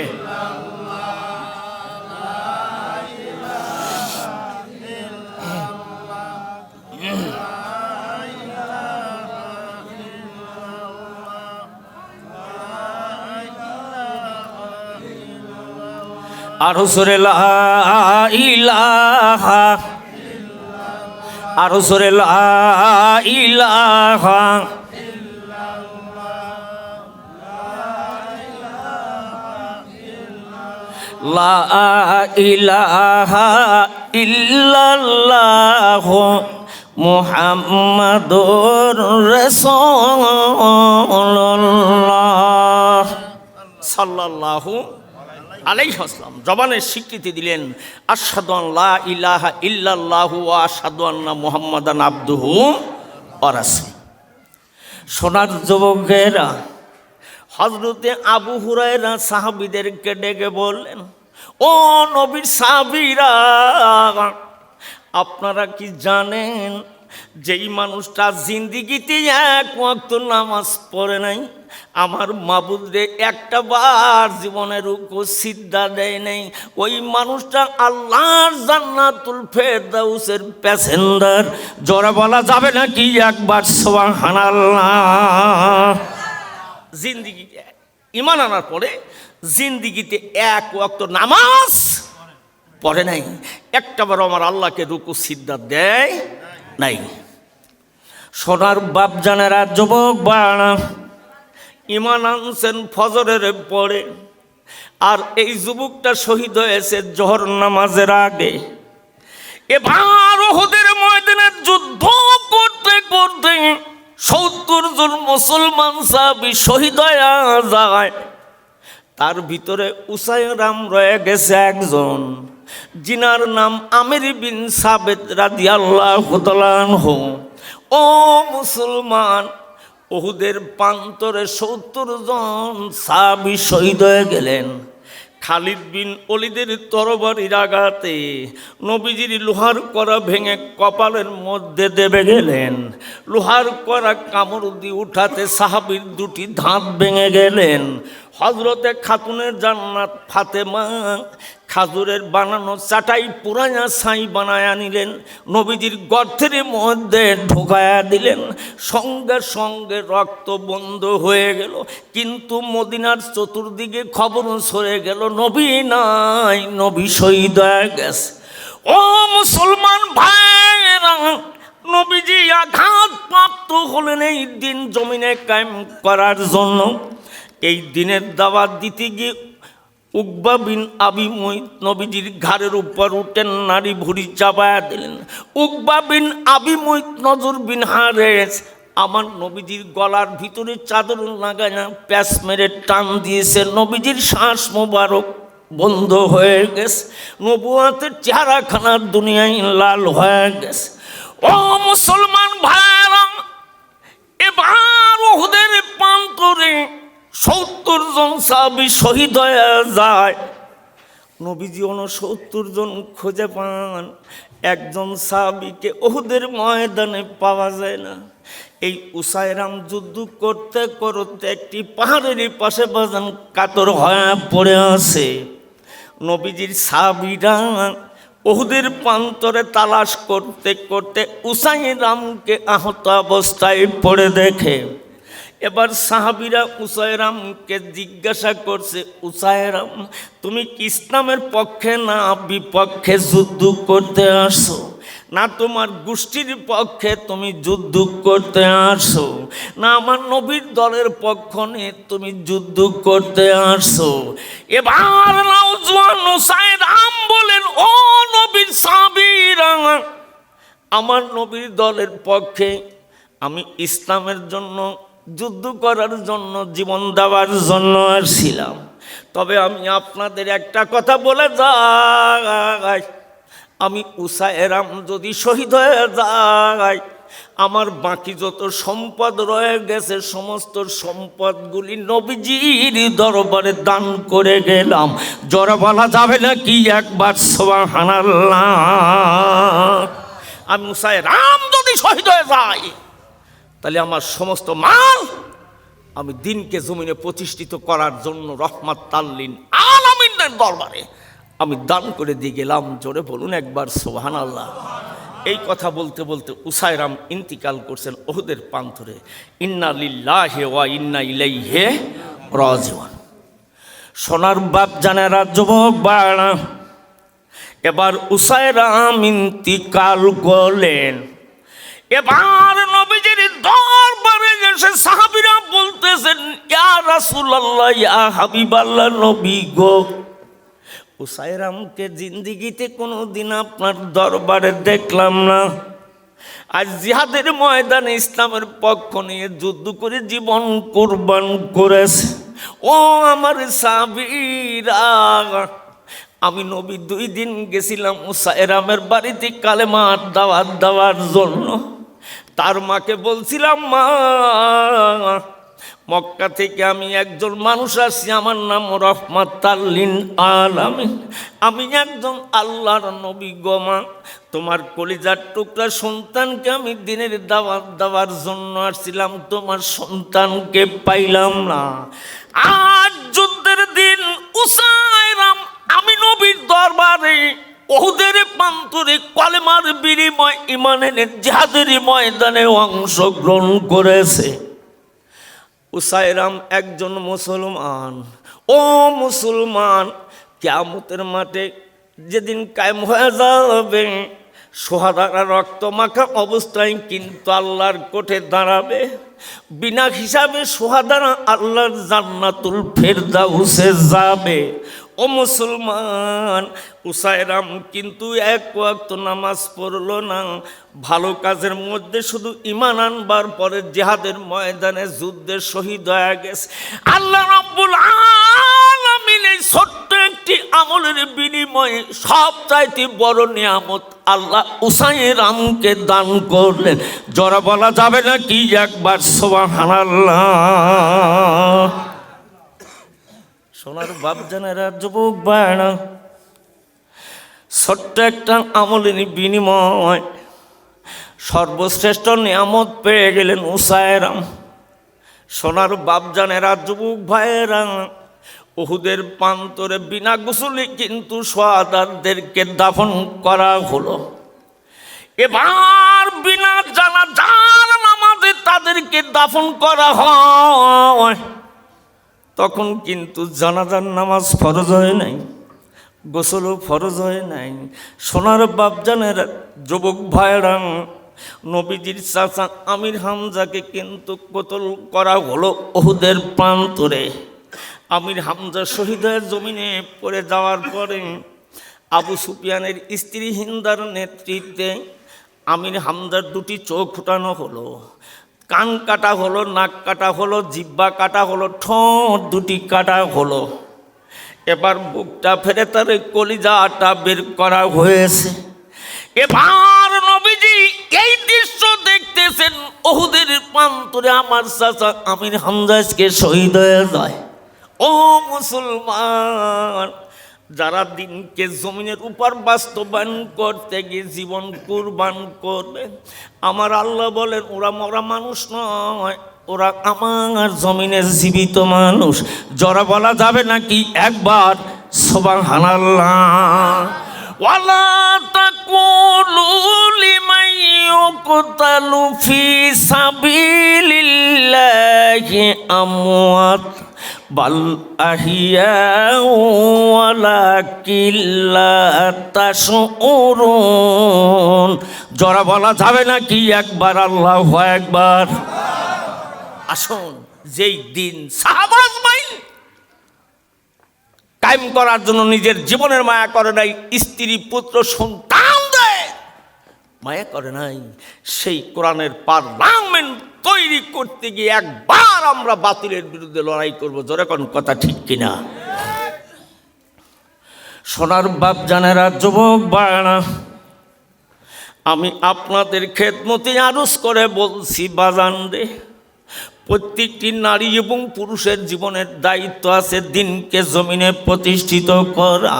আরো জোরে লা ইলাহা, আরো জোরে লা ইলাহা, লা ইলাহা ইল্লাল্লাহু মুহাম্মাদুর রাসূলুল্লাহ সাল্লাল্লাহু আলাইহি ওয়াসাল্লাম জবানের স্বীকৃতি দিলেন, আশহাদু আন লা ইলাহা ইল্লাল্লাহু ওয়া আশহাদু আন্না মুহাম্মাদান আবদুহু ওয়া রাসূলুহু। সোনার যুবকেরা, হযরতে আবু হুরায়রা সাহাবীদেরকে ডেকে বললেন, ও নবীর সাহাবীরা, আপনারা কি জানেন যেই মানুষটা জিন্দিগিতে এক ওয়াক্ত নামাজ পড়ে নাই, আমার মাবুদরে একটা বার জীবনের রুকু সিজদা দেয় নাই, ওই মানুষটা আল্লাহর জান্নাতুল ফেরদাউসের প্যাসেঞ্জার। জোরে বলা যাবে নাকি একবার সুবহানাল্লাহ? জিন্দিগিতে ঈমান আনার পরে জিন্দিগিতে এক ওয়াক্ত নামাজ পড়ে নাই, একটাবার আমার আল্লাহকে রুকু সিজদা দেয় নাই। সোনার বাপ জানেরা, যুবক বাড়া, ঈমান আনছেন ফজরের পরে, আর এই যুবকটা শহীদ হয়েছে জোহর নামাজের আগে। এবার উহুদের ময়দানে যুদ্ধ করতে করতে ৭০ জন মুসলমান সাহাবী শহীদ হয়ে যায়। তার ভিতরে উসাইরাম রয়ে গেছে একজন, জিনার নাম আমির বিন সাবেত রাদিয়াল্লাহু তাআলা আনহু। ও মুসলমান, উহুদের প্রান্তরে ৭০ জন সাহাবী শহীদ হয়ে গেলেন। খালিদ বিন ওলীদের তরবারির আঘাতে নবীজির লোহার কড়া ভেঙে কপালের মধ্যে দেবে গেলেন। লোহার কড়া কামড় দিয়ে উঠাতে সাহাবীর দুটি দাঁত ভেঙে গেলেন। হযরতে খাতুনের জান্নাত ফাতেমা খাজুরের বানানো চাটাই পুরাইয়া ছাই বানায়া নিলেন, নবীজির গর্তের মধ্যে ঢোকায়া দিলেন। সঙ্গে সঙ্গে রক্ত বন্ধ হয়ে গেল, কিন্তু মদিনার চতুর্দিকে খবর ছড়ে গেল নবী নাই, নবী শহীদ হয়ে গেছে। ও মুসলমান ভাইরা, নবীজি আঘাতপ্রাপ্ত হলেন এই দিন জমিনে কায়েম করার জন্য। এই দিনের দাওয়াত দিতে গিয়ে উকবা বিন আবি মুইত নবীজির ঘাড়ের উপর উঠেন, নারী ভুড়ি চাপায়া দিলেন। উকবা বিন আবি মুইত নজর বিন হারেস আমার নবীজির গলার ভিতরে চাদর লাগায়া প্যাঁচ মেরে টান দিয়েছে, নবীজির শ্বাস মোবারক বন্ধ হয়ে গেছে, নবুয়াতের চেহারাখানার দুনিয়ায় লাল হয়ে গেছে। ও মুসলমান ভাইরা, এবার উহুদের প্রান্তরে ৭০ জন সাহাবী শহীদ হয়ে যায়। নবীজি ৬৯ জন খুঁজে পান, একজন সাহাবীকে উহুদের ময়দানে পাওয়া যায় না। এই উসাইরাম যুদ্ধ করতে করতে একটি পাহাড়ের পাশে বাজান কাতর হয়ে পড়ে আছে। নবীজির সাহাবীরা উহুদের প্রান্তরে তালাশ করতে করতে উসাইরামকে আহত অবস্থায় পড়ে দেখে। এবার সাহাবীরা উসাইরামকে জিজ্ঞাসা করছে, উসাইরাম, তুমি কি ইসলামের পক্ষে না বিপক্ষে যুদ্ধ করতে আসো, না তোমার গোষ্ঠীর পক্ষে তুমি যুদ্ধ করতে আসো, না আমার নবীর দলের পক্ষ নিয়ে তুমি যুদ্ধ করতে আসো? এবার নওজোয়ান উসাইরাম বলেন, ও নবীর সাহাবীরা, আমার নবীর দলের পক্ষে, আমি ইসলামের জন্য যুদ্ধ করার জন্য, জীবন দেওয়ার জন্য আসছিলাম। তবে আমি আপনাদের একটা কথা বলে যাই, আমি উসায়রাম যদি শহীদ হয়ে যাই, আমার বাকি যত সম্পদ রয়ে গেছে সমস্ত সম্পদগুলি নবীজির দরবারে দান করে গেলাম। জোরে বলা যাবে না কি একবার সুবহানাল্লাহ? আমি উসায়রাম যদি শহীদ হয়ে যাই, তাহলে আমার সমস্ত মাল আমি দিনকে জমিনে প্রতিষ্ঠিত করার জন্য রহমাতাল্লিল আলামিনের দরবারে আমি দান করে দিয়ে গেলাম। জোরে বলুন একবার সুবহানাল্লাহ। এই কথা বলতে বলতে উসায়রাম ইন্তিকাল করছেন উহুদের প্রান্তরে। ইন্না লিল্লাহি ওয়া ইন্না ইলাইহি রাজিউন। সোনার বাপ জানেরা, যুবক বাড়া, এবার উসায়রাম ইন্তিকাল করলেন। এবার নবীজির দরবারে এসে সাহাবীরা বলতেছেন, ইয়া রাসূলুল্লাহ, ইয়া হাবিবাল্লাহ, নবী গো, উসায়রামকে জিন্দিগিতে কোনোদিন আপনার দরবারে দেখলাম না। আজ জিহাদের ময়দানে ইসলামের পক্ষ নিয়ে যুদ্ধ করে জীবন কুরবান করেছে। ও আমার সাহাবীরা, আমি নবী 2 দিন গেছিলাম উসায়রামের বাড়িতে কালেমার দাওয়াত দেওয়ার জন্য। তার মাকে বলছিলাম, মা, মক্কা থেকে আমি একজন মানুষ আসছি, আমার নাম রহমাতাল্লিল আলামিন, আমি একজন আল্লাহর নবী গো মা, তোমার কলিজার টুকরা সন্তানকে আমি দিনের দাওয়াত দেওয়ার জন্য আসছিলাম, তোমার সন্তানকে পাইলাম না। আজ যুদ্ধের দিন উসায়রাম আমি নবীর দরবারে উহুদের প্রান্তরে কলেমার বিনিময় ইমানের জিহাদের ময়দানে অংশগ্রহণ করেছে। উসায়রাম একজন মুসলমান। ও মুসলমান, কিয়ামতের মাঠে যেদিন কায়েম হয়ে যাবে, সোহাদারা রক্ত মাখা অবস্থায় কিন্তু আল্লাহর কোঠে দাঁড়াবে। বিনা হিসাবে সোহাদারা আল্লাহর জান্নাতুল ফেরদাউসে যাবে। ও মুসলমান, উসায়রাম কিন্তু 1 ওয়াক্ত নামাজ পড়ল না। ভালো কাজের মধ্যে শুধু ঈমান আনবার পরে জিহাদের ময়দানে যুদ্ধে শহীদ হয়ে গেছে। আল্লাহ রাব্বুল আলামিন এই ছোট্ট একটি আমলের বিনিময়ে সবচাইতে বড় নিয়ামত আল্লাহ উসায়রামকে দান করলেন। জোরে বলা যাবে না কি একবার সুবহানাল্লাহ? সোনার বাপ জানেরা, যুবক বাড়া, ছোট্ট একটা আমলের বিনিময় সর্বশ্রেষ্ঠ নিয়ামত পেয়ে গেলেন উসায়রাম। সোনার বাপ জানেরা, যুবক ভাইয়েরা, উহুদের প্রান্তরে বিনা গোসলে কিন্তু শাহাদাতদেরকে দাফন করা হলো। এবার বিনা জানাজার নামাজে তাদেরকে দাফন করা হয়। তখন কিন্তু জানাজার নামাজ ফরজ হয় নাই, গোসলও ফরজ হয় নাই। সোনার বাপ জানের যুবক ভাইরা, নবীজির চাচা আমির হামজাকে কিন্তু কতল করা হলো উহুদের প্রান্তরে। আমির হামজা শহীদ হয়ে জমিনে পড়ে যাওয়ার পরে আবু সুফিয়ানের স্ত্রী হিন্দার নেতৃত্বে আমির হামজার 2টি চোখ ফুটানো হলো, কান কাটা হলো, নাক কাটা হলো, জিহ্বা কাটা হলো, ঠোঁট 2টি কাটা হলো। এবার বুকটা ফেরে তার কলিজাটা বের করা হয়েছে। এবার নবীজি এই দৃশ্য দেখতেছেন, উহুদের প্রান্তরে আমার চাচা আমির হামজাকে শহীদ হয়ে যায়। ও মুসলমান, যারা দিনকে জমিনের উপর বাস্তবায়ন করতে গিয়ে জীবন কুরবান করবে, আমার আল্লাহ বলেন ওরা মরা মানুষ নয়, ওরা আমার জমিনের জীবিত মানুষ। জোরে বলা যাবে নাকি একবার সুবহানাল্লাহ? ওয়ালা তাকুলু লিমান ইউকতালু ফি সাবিলিল্লাহি আমওয়াত বাল আহিয়াউ ওয়ালাকিন লা তাশউরুন। জোরে বলা যাবে নাকি একবার আল্লাহু আকবার? আসুন, যেই দিন সাহাবাজ ভাই কায়েম করার জন্য নিজের জীবনের মায়া করে নাই, স্ত্রী পুত্র সন্তানদের মায়া করে নাই, সেই কোরআনের পার্লামেন্ট তৈরি করতে গিয়ে একবার আবার আমরা বাতিলের বিরুদ্ধে লড়াই করব। জোরে কোন কথা ঠিক কিনা? সোনার বাপ জানেরা, যুবক বাড়া, আমি আপনাদের খেদমতে আরজ করে বলছি বাজান রে, প্রত্যেকটি নারী এবং পুরুষের জীবনের দায়িত্ব আছে দিনকে জমিনে প্রতিষ্ঠিত করা।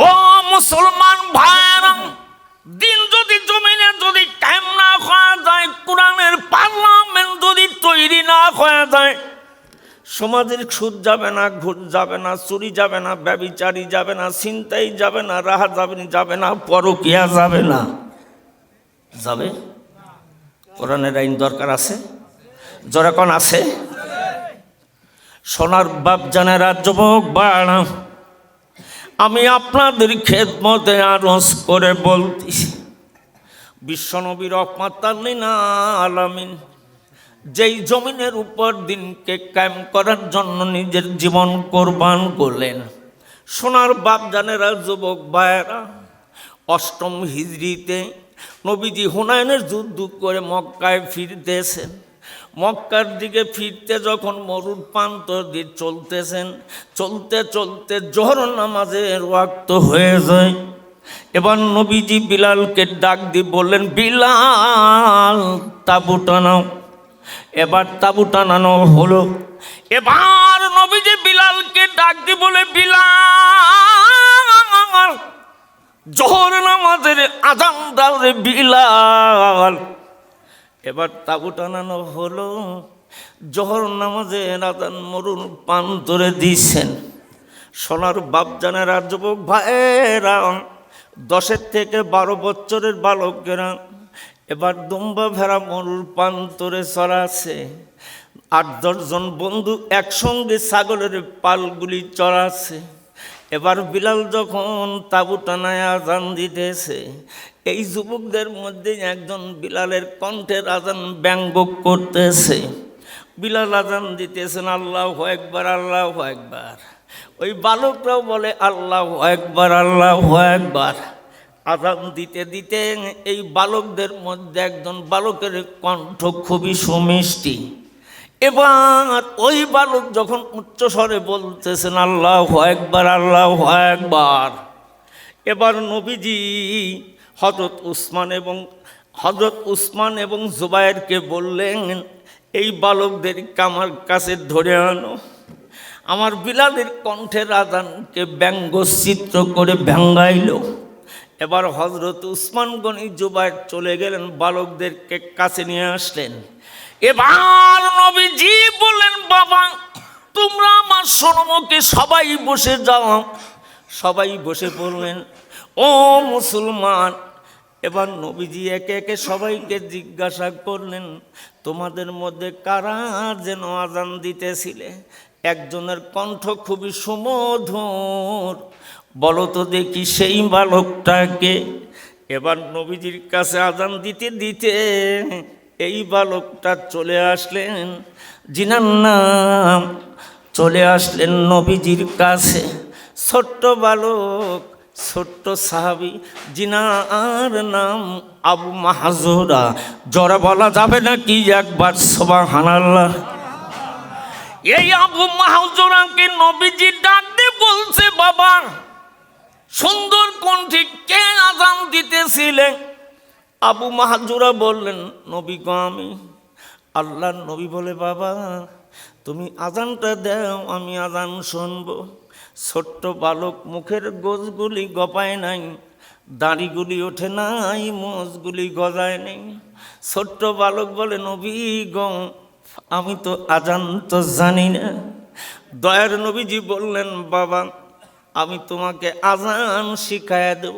ও মুসলমান ভাইরা, দিন যদি জমিনে যদি কায়েম না হয়ে যায়, কোরআনের পার্লামেন্ট যদি তৈরি না হয়ে যায়, সমাজের সুদ যাবে না, ঘুষ যাবে না, চুরি যাবে না, ব্যভিচারী যাবে না, ছিনতাই যাবে না, রাহা যাবে না, পরকিয়া যাবে না। যাবে? কোরআনের আইন দরকার আছে? যখন আছে। সোনার বাপ জানেরা, যুবক বাড়া, আমি আপনাদের খেদমতে আরজ করে বলতেছি, বিশ্বনবী রহমাতাল লিল আলামিন যেই জমিনের উপর দিনকে কায়েম করার জন্য নিজের জীবন কোরবান করলেন, সোনার বাপ জানেরা, যুবক ভাইয়েরা, অষ্টম হিজরিতে নবীজি হুনাইনের যুদ্ধ করে মক্কায় ফিরতেছেন। মক্কার দিকে ফিরতে যখন মরুর প্রান্তর দিয়ে চলতেছেন, চলতে চলতে জোহর নামাজের ওয়াক্ত হয়ে যায়। এবার নবীজি বিলালকে ডাক দিয়ে বললেন, বিলাল তাঁবু টানাও। এবার তাঁবু টানানো হলো। এবার নবীজি বিলালকে ডাক দিয়ে বলে, বিলাল জোহর নামাজের আযান দাও রে বিলাল। এবার তাঁবু টানানো হলো। জোহর নামাজের আযান মরুর প্রান্তরে দিয়েছেন। সোনার বাপ জানেরা, যুবক ভাইয়েরা, 10 থেকে 12 বছরের বালকেরা এবার দুম্বা ভেড়া মরুর প্রান্তরে চড়াচ্ছে। 8-10 জন বন্ধু একসঙ্গে ছাগলের পালগুলি চড়াচ্ছে। এবার বিলাল যখন তাঁবু টানায় আযান দিতেছে, এই যুবকদের মধ্যে একজন বিলালের কণ্ঠের আযান ব্যঙ্গ করতেছে। বিলাল আযান দিতেছেন, আল্লাহু আকবার, আল্লাহু আকবার। ওই বালকরাও বলে আল্লাহু আকবার, আল্লাহু আকবার। আযান দিতে দিতে এই বালকদের মধ্যে একজন বালকের কণ্ঠ খুবই সুমিষ্টি। এবার ওই বালক যখন উচ্চস্বরে বলতেছেন আল্লাহু আকবার, আল্লাহু আকবার, এবার নবীজি হযরত উসমান এবং জুবায়েরকে বললেন, এই বালকদেরকে আমার কাছে ধরে আনো। আমার বিলালের কণ্ঠের আযানকে ব্যঙ্গচিত্র করে ভেঙ্গাইল। এবার হযরত উসমান গনি জুবায়ের চলে গেলেন, বালকদেরকে কাছে নিয়ে আসলেন। এবার নবীজি বললেন, বাবা তোমরা আমার সম্মুখে সবাই বসে যাও। সবাই বসে পড়লেন। ও মুসলমান, এবার নবীজি একে একে সবাইকে জিজ্ঞাসা করলেন, তোমাদের মধ্যে কারা যেন আযান দিতেছিলে? একজনের কণ্ঠ খুবই সুমধুর, বলো তো দেখি সেই বালকটাকে। এবার নবীজির কাছে আযান দিতে দিতে এই বালকটা চলে আসলেন, জিনার নাম চলে আসলেন নবীজির কাছে। ছোট্ট বালক, ছোট্ট সাহাবী, জিনার নাম আবু মাহজুরা। জোরে বলা যাবে নাকি একবার সুবহানাল্লাহ? এই আবু মাহজুরাকে নবীজি ডাক দিয়ে বলছে, বাবা সুন্দর কণ্ঠে কে আযান দিতেছিলেন? আবু মাহজুরা বললেন, নবী গো আমি। আল্লাহর নবী বলে, বাবা তুমি আযানটা দাও, আমি আযান শুনব। ছোট্ট বালক মুখের গোজগুলি গপায় নাই, দাড়িগুলি ওঠে নাই, মোজগুলি গজায় নেই। ছোট্ট বালক বলে, নবী গো আমি তো আযান তো জানি না। দয়ার নবীজি বললেন, বাবা আমি তোমাকে আযান শিখায়া দেব,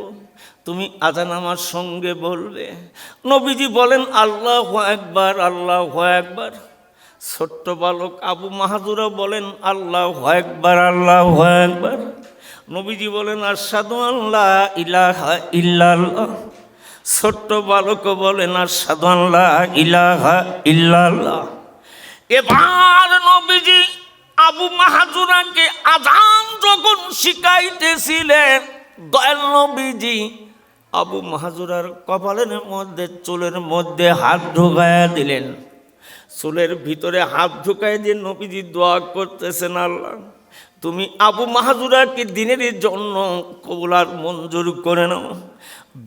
তুমি আযান আমার সঙ্গে বলবে। নবীজি বলেন, আল্লাহু আকবার, আল্লাহু আকবার। ছোট্ট বালক আবু মাহজুরা বলেন, আল্লাহু আকবার, আল্লাহু আকবার। নবীজি বলেন, আশহাদু আল্লা ইলাহা ইল্লাল্লাহ। ছোট্ট বালক বলেন, আশহাদু আল্লা ইলাহা ইল্লাল্লাহ। এবার নবীজি আবু মাহজুরাকে আযান যখন শিখাইতেছিলেন, দয়াল নবীজি আবু মাহজুরার কপালের মধ্যে চুলের মধ্যে হাত ঢুকাইয়া দিলেন। চুলের ভিতরে হাত ঢুকায় দিয়ে নবীজি দোয়া করতেছেন, আল্লাহ তুমি আবু মাহজুরাকে দিনের জন্য কবুল আর মঞ্জুর করে নাও।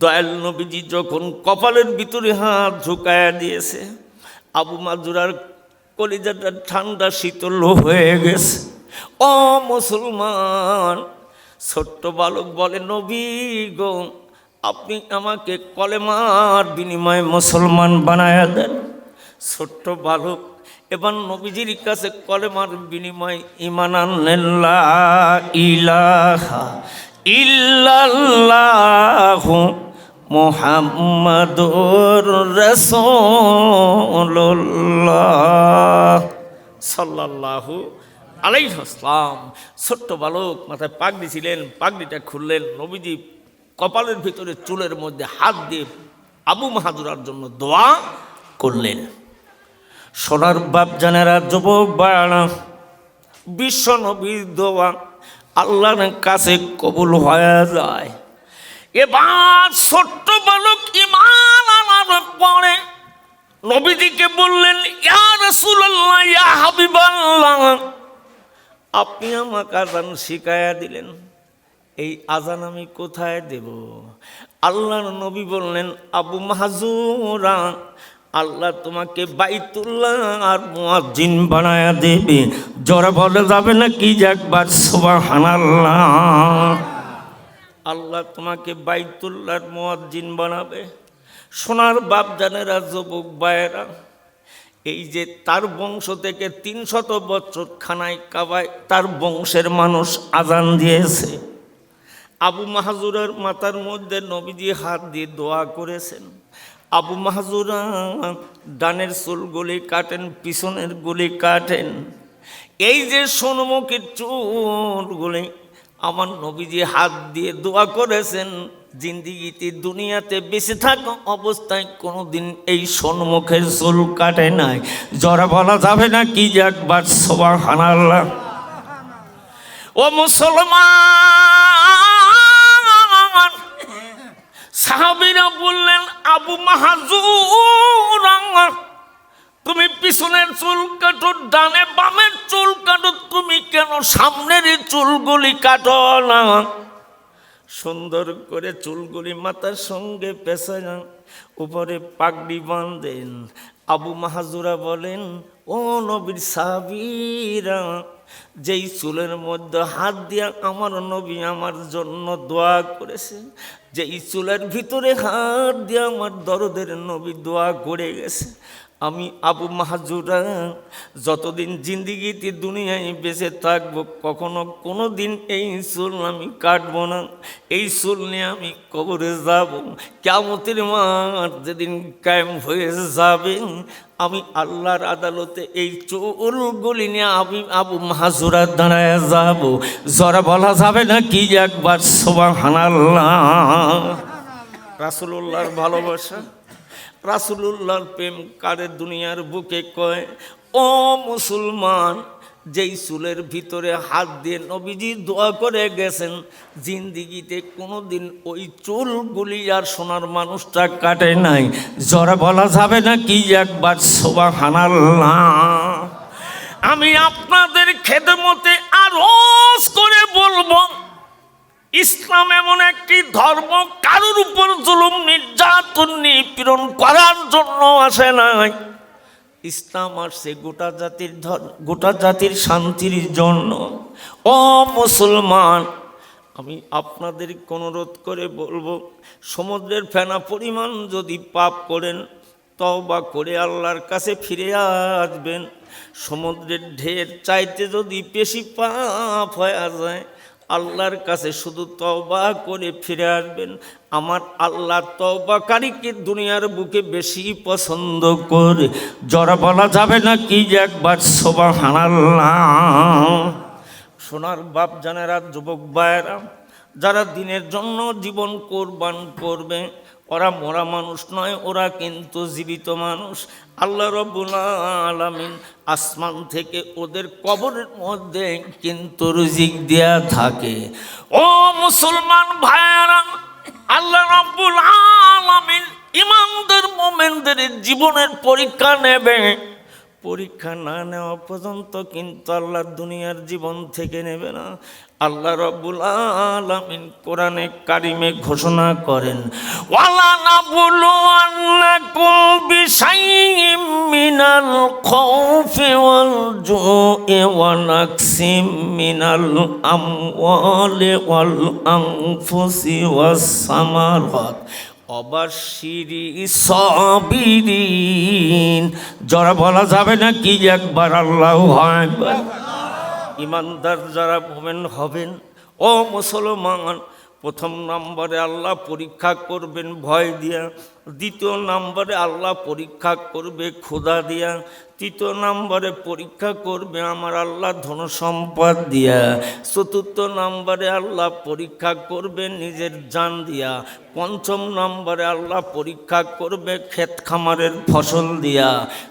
দয়াল নবীজি যখন কপালের ভিতরে হাত ঢুকায়া দিয়েছে, আবু মাহজুরার কলিজাটা ঠান্ডা শীতল হয়ে গেছে। ও মুসলমান, ছোট্ট বালক বলে, নবী গো, আপনি আমাকে কলেমার বিনিময়ে মুসলমান বানায়া দেন। ছোট্ট বালক এবার নবীজির কাছে কলেমার বিনিময় ঈমান আনলেন, লা ইলাহা ইল্লাল্লাহু মুহাম্মাদুর রাসূলুল্লাহ সাল্লাল্লাহু আলাইহি ওয়াসাল্লাম। ছোট্ট বালক মাথায় পাগড়ি ছিলেন, পাগড়িটা খুললেন, নবীজি কপালের ভিতরে চুলের মধ্যে হাত দিয়ে আবু মাহজুরার জন্য দোয়া করলেন। সোনার বাপ জানেরা, যুবক বাড়া, বিশ্ব নবীর দোয়া আল্লাহর কাছে কবুল হয়ে যায়। এবার ছোট্ট বালক ঈমান আনার পরে নবীজিকে বললেন, ইয়া রাসূলুল্লাহ, ইয়া হাবিবাল্লাহ, আপনি আমাকে আযান শিখায়া দিলেন, এই আযান আমি কোথায় দেব? আল্লাহর নবী বললেন, আবু মাহজুরা, আল্লাহ তোমাকে বাইতুল্লাহ আর মুয়াজ্জিন বানায়া দেবে। জোরে বলে যাবে না কি একবার সুবহানাল্লাহ? আল্লাহ তোমাকে বাইতুল্লাহর মুয়াজ্জিন বানাবে। সোনার বাপ জানেরা, যুবক ভাইয়েরা, এই যে তার বংশ থেকে 300 বছর খানায় কাবায় তার বংশের মানুষ আজান দিয়েছে। আবু মাহজুরার মাথার মধ্যে নবীজি হাত দিয়ে দোয়া করেছেন। আবু মাহজুরা ডানের চুলগুলি কাটেন, পিছনের গুলি কাটেন। এই যে সোনমুখীর চুলগুলি আমার নবীজি হাত দিয়ে দোয়া করেছেন, জিন্দিগিতে দুনিয়াতে বেঁচে থাকা অবস্থায় কোনোদিন এই সোনমুখের চুল কাটে নাই। জরা বলা যাবে না কি একবার সুবহানাল্লাহ? ও মুসলমান, সাহাবীরা বললেন, আবু মাহজুরা, তুমি পিছনের চুল কাটো, ডানে বামের চুল কাটো, তুমি কেন সামনের চুলগুলি কাটো না? সুন্দর করে চুলগুলি মাথার সঙ্গে পেঁচান, উপরে পাগড়ি বাঁধেন। আবু মাহজুরা বলেন, ও নবীর সাহাবীরা, যেই চুলের মধ্যে হাত দিয়া আমার নবী আমার জন্য দোয়া করেছে, যেই চুলের ভিতরে হাত দিয়া আমার দরদের নবী দোয়া করে গেছে, আমি আবু মাহজুরা যতদিন জিন্দিগিতে দুনিয়ায় বেঁচে থাকবো কখনো কোনো দিন এই চুল আমি কাটবো না। এই চুল নিয়ে আমি কবরে যাব। কিয়ামতের মাঠ যেদিন কায়েম হয়ে যাবে, আমি আল্লাহর আদালতে এই চুলগুলি নিয়ে আমি আবু মাহজুরা দাঁড়ায় যাব। জরা বলা যাবে না কি একবার সুবহানাল্লাহ? রাসূলুল্লাহর ভালোবাসা, রাসূলুল্লাহর প্রেম কারে দুনিয়ার বুকে কয়? ও মুসলমান, যেই চুলের ভিতরে হাত দিয়ে নবীজি দোয়া করে গেছেন, জিন্দিগিতে কোনোদিন ওই চুলগুলি আর সোনার মানুষটা কাটে নাই। জরা বলা যাবে না কি একবার সুবহানাল্লাহ? আমি আপনাদের খেদমতে আরজ করে বলবো, ইসলাম এমন একটি ধর্ম কারোর উপর জুলুম নির্যাতন নিপীড়ন করার জন্য আসে নাই। ইসলাম আসছে গোটা জাতির শান্তির জন্য। ও মুসলমান, আমি আপনাদেরকে অনুরোধ করে বলবো, সমুদ্রের ফেনা পরিমাণ যদি পাপ করেন, তওবা করে আল্লাহর কাছে ফিরে আসবেন। সমুদ্রের ঢের চাইতে যদি বেশি পাপ হয়ে যায়, আল্লাহর কাছে শুধু তওবা করে ফিরে আসবেন। আমার আল্লাহ তওবাকারীকে দুনিয়ার বুকে বেশি পছন্দ করে। জরা বলা যাবে না কি একবার সুবহানাল্লাহ? সোনার বাপ জানেরা, যুবক ভাইয়েরা, যারা দিনের জন্য জীবন কোরবান করবে, ওরা মরা মানুষ নয়, ওরা কিন্তু জীবিত মানুষ। আল্লাহ রাব্বুল আলামিন আসমান থেকে ওদের কবরের মধ্যে কিন্তু রিজিক দেয়া থাকে। ও মুসলমান ভাইয়েরা, আল্লাহ রাব্বুল আলামিন ইমানদার মুমিনদের জীবনের পরীক্ষা নেবে। পরীক্ষা না নেওয়া পর্যন্ত কিন্তু আল্লাহ দুনিয়ার জীবন থেকে নেবে না। আল্লাহ রাব্বুল আলামিন কোরআনে কারিমে ঘোষণা করেন, ওয়ালা নাবলুওয়ান্নাকুম বিশাইইম মিনাল খাউফি ওয়াল জুই ওয়া নাকসিম মিনাল আমওয়ালি ওয়াল আনফুসি ওয়াস সামারাত অবাশিরি সাবিরিন। যারা বলা যাবে না কি একবার আল্লাহু আকবার। ইমানদার যারা মুমিন হবেন, ও মুসলমান, প্রথম নম্বরে আল্লাহ পরীক্ষা করবেন ভয় দিয়া, দ্বিতীয় নম্বরে আল্লাহ পরীক্ষা করবে ক্ষুধা দিয়া, তৃতীয় নম্বরে পরীক্ষা করবে আমার আল্লাহ ধন সম্পদ দিয়া, চতুর্থ নম্বরে আল্লাহ পরীক্ষা করবে নিজের জান দিয়া, পঞ্চম নম্বরে আল্লাহ পরীক্ষা করবে ক্ষেত খামারের ফসল দিয়া।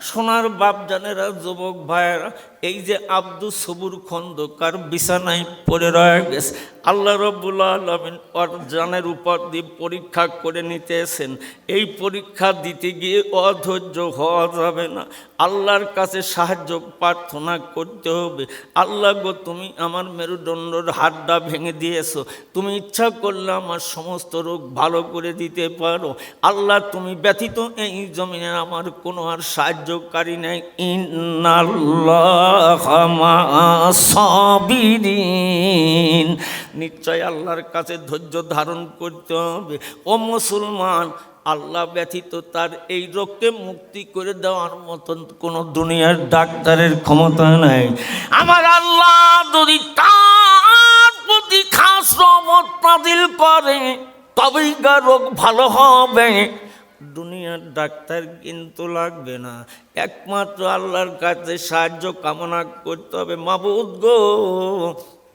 সোনার বাপজানেরা, যুবক ভাইয়েরা, এই যে আব্দুস সবুর খন্দকার বিছানায় পড়ে রয়ে গেছে, আল্লাহ রাব্বুল আলামিন ওর জানের উপর দিয়ে পরীক্ষা করে নিতেছেন। এই পরীক্ষা দিতে গিয়ে অধৈর্য হওয়া যাবে না, আল্লাহর কাছে সাহায্য প্রার্থনা করতে হবে। আল্লাহ গো, তুমি আমার মেরুদণ্ডর হাড়টা ভেঙে দিয়েছো, তুমি ইচ্ছা করলে আমার সমস্ত রোগ ভালো করে দিতে পারো। আল্লাহ, তুমি ব্যতীত এই জমিনে আমার কোনো আর সাহায্যকারী নেই। ইন্নাল্লাহা মা'আস সাবিরিন। নিশ্চয় আল্লাহর কাছে ধৈর্য ধারণ করতে হবে। ও মুসলমান, আল্লাহ ব্যতীত তার এই রোগকে মুক্তি করে দেওয়ার মতন কোনো দুনিয়ার ডাক্তারের ক্ষমতা নাই। আমার আল্লাহ যদি তার প্রতি খাস রহমত নাযিল করে তবেই গা রোগ ভালো হবে। দুনিয়ার ডাক্তার কিন্তু লাগবে না, একমাত্র আল্লাহর কাছে সাহায্য কামনা করতে হবে। মাবুদ গো,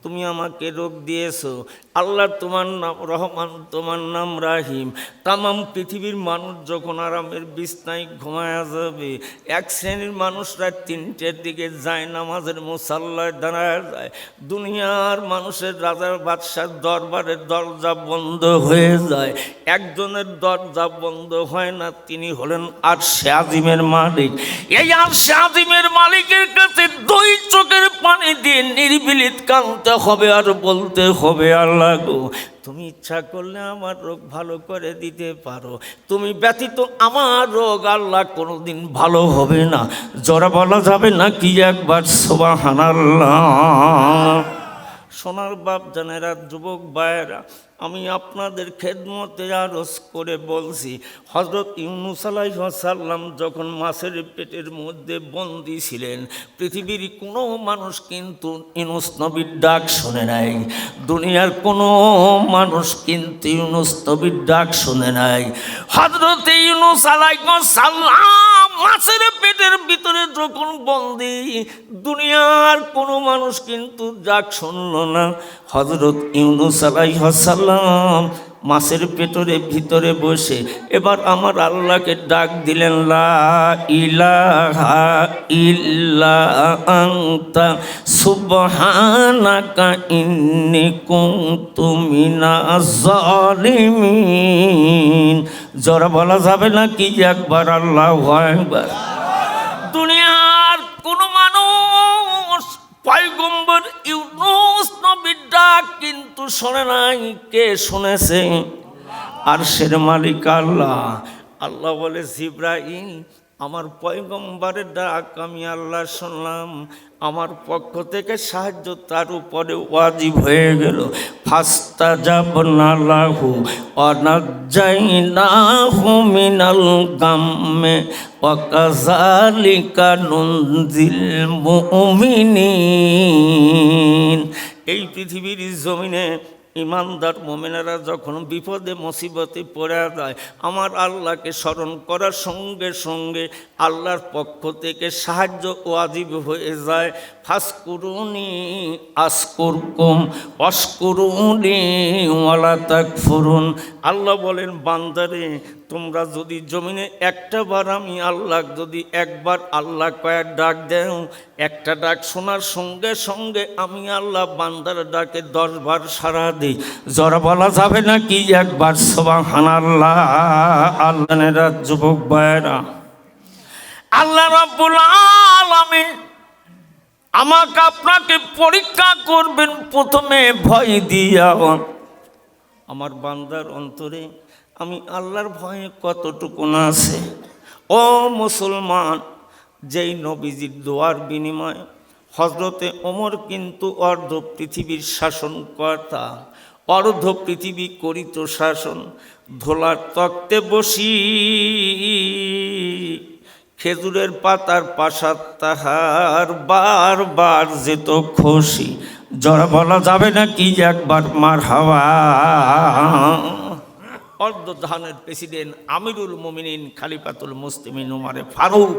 তুমি আমাকে রোগ দিয়েছো, আল্লাহ তোমার নাম রহমান, তোমার নাম রাহিম। তামাম পৃথিবীর মানুষ যখন আরামের বিছনায় ঘুমায়া যাবে, এক শ্রেণীর মানুষরা 3টের দিকে যায় নামাজের মুসাল্লায় দাঁড়ায় যায়। দুনিয়ার মানুষের রাজার বাদশার দরবারের দরজা বন্ধ হয়ে যায়। একজনের দরজা বন্ধ হয় না, তিনি হলেন আরশে আজিমের মালিক। এই আরশে আজিমের মালিকের কাছে 2 চোখের পানি দিয়ে নির্বিলিত কাঁদতে হবে আর বলতে হবে, আল্লাহ গো, তুমি ইচ্ছা করলে আমার রোগ ভালো করে দিতে পারো, তুমি ব্যতীত আমার রোগ আল্লাহ কোনোদিন ভালো হবে না। জোরে বলা যাবে না কি একবার সুবহানাল্লাহ। সোনার বাপ জানেরা, যুবক ভাইয়েরা, আমি আপনাদের খেদমতে আরজ করে বলছি, হযরত ইউনূস আলাইহিস সালাম যখন মাছের পেটের মধ্যে বন্দী ছিলেন, পৃথিবীর কোনো মানুষ কিন্তু ইউনূস নবীর ডাক শুনে নাই। দুনিয়ার কোনো মানুষ কিন্তু ইউনূস নবীর ডাক শুনে নাই। হযরত ইউনূস আলাইহিস সালাম মাছের পেটের ভিতরে যখন বন্দী, দুনিয়ার কোনো মানুষ কিন্তু ডাক শুনল না। হযরত ইউনূস আলাইহিস সালাম মাছের পেটের ভিতরে বসে এবার আমার আল্লাহকে ডাক দিলেন, লা ইলাহা ইল্লা আনতা সুবহানাকা ইন্নী কুনতু মিনাজ জালিমিন। জোরে বলা যাবে না কি একবার আল্লাহু আকবার। দুনিয়ার কোন মানুষ পয়গম্বর ইউনূস নবীর ডাক কিন্তু শোনে নাই। কে শুনেছে? আরশের মালিক আল্লাহ। আল্লাহ বলে, জিবরাইল, আমার পয়গম্বরের ডাক আমি আল্লাহ শুনলাম, আমার পক্ষ থেকে সাহায্য তার উপরে ওয়াজিব হয়ে গেল। ফাস্তাজাবনা লাহু ওয়া নাজ্জাইনাহু মিনাল গাম্মি ওয়া কাযালিকা নুনজিল মুমিনিন। এই পৃথিবীর জমিনে ইমানদার মোমেনারা যখন বিপদে মুসিবতে পড়ে যায়, আমার আল্লাহকে স্মরণ করার সঙ্গে সঙ্গে আল্লাহর পক্ষ থেকে সাহায্য ওয়াজিব হয়ে যায়। ফাসকুরুনি আসকুরকুম ওয়াশকুরুনি ওয়ালা তাকফুরুন। আল্লাহ বলেন, বান্দারে, তোমরা যদি জমিনে একটা বার আমি আল্লাহ যদি একবার আল্লাহ কয়েক ডাক দেও, একটা ডাক শোনার সঙ্গে সঙ্গে আমি আল্লাহ বান্দার ডাকে 10 বার সাড়া দিই। জোরে বলা যাবে না কি একবার সুবহানাল্লাহ। আল্লাহর যুবক ভাইরা, আল্লাহ রাব্বুল আলামিন আমাকে আপনাকে পরীক্ষা করবেন প্রথমে ভয় দিয়া। আমার বান্দার অন্তরে আমি আল্লাহর ভয়ে কতটুকু না আছে। ও মুসলমান, যেই নবীজির দোয়ার বিনিময়ে হজরতে ওমর কিন্তু অর্ধ পৃথিবীর শাসনকর্তা, অর্ধ পৃথিবী করিত শাসন। ধোলার তক্তে বসি খেজুরের পাতার পাশার তাহার বারবার যেত খুশি। জরা বলা যাবে না কি যে একবার মার হাওয়া। অর্ধ জাহানের প্রেসিডেন্ট আমিরুল মুমিনিন খলিফাতুল মুসলিমিন উমারে ফারুক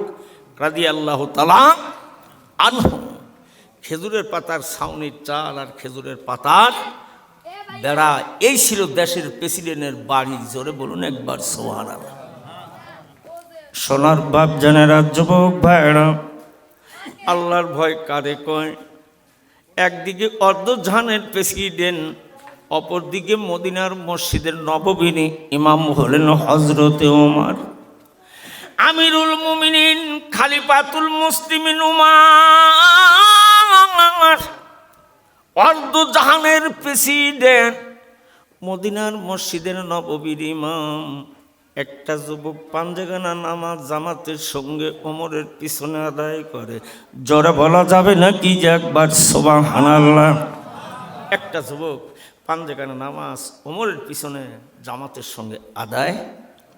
রাদিয়াল্লাহু তাআলা আনহু খেজুরের পাতার ছাউনির চাল আর খেজুরের পাতার বেড়া, এই ছিল দেশের প্রেসিডেন্টের বাড়ি। জোরে বলুন একবার সুবহানাল্লাহ। সোনার বাপ জানেরা, যুবক ভাইরা, আল্লাহর ভয় কারে কয়? একদিকে অর্ধজাহানের প্রেসিডেন্ট, অপরদিকে মদিনার মসজিদের নববীর ইমাম হলেন হজরতে ওমর, আমিরুল মুমিনিন খলিফাতুল মুসলিমিন উমর, অর্ধজাহানের প্রেসিডেন্ট, মদিনার মসজিদের নববীর ইমাম। একটা যুবক পাঞ্জেগানা নামাজ জামাতের সঙ্গে ওমরের পিছনে আদায় করে। জোরে বলা যাবে না কি যে একবার সুবহানাল্লাহ। একটা যুবক পাঞ্জেগানা নামাজ ওমরের পিছনে জামাতের সঙ্গে আদায়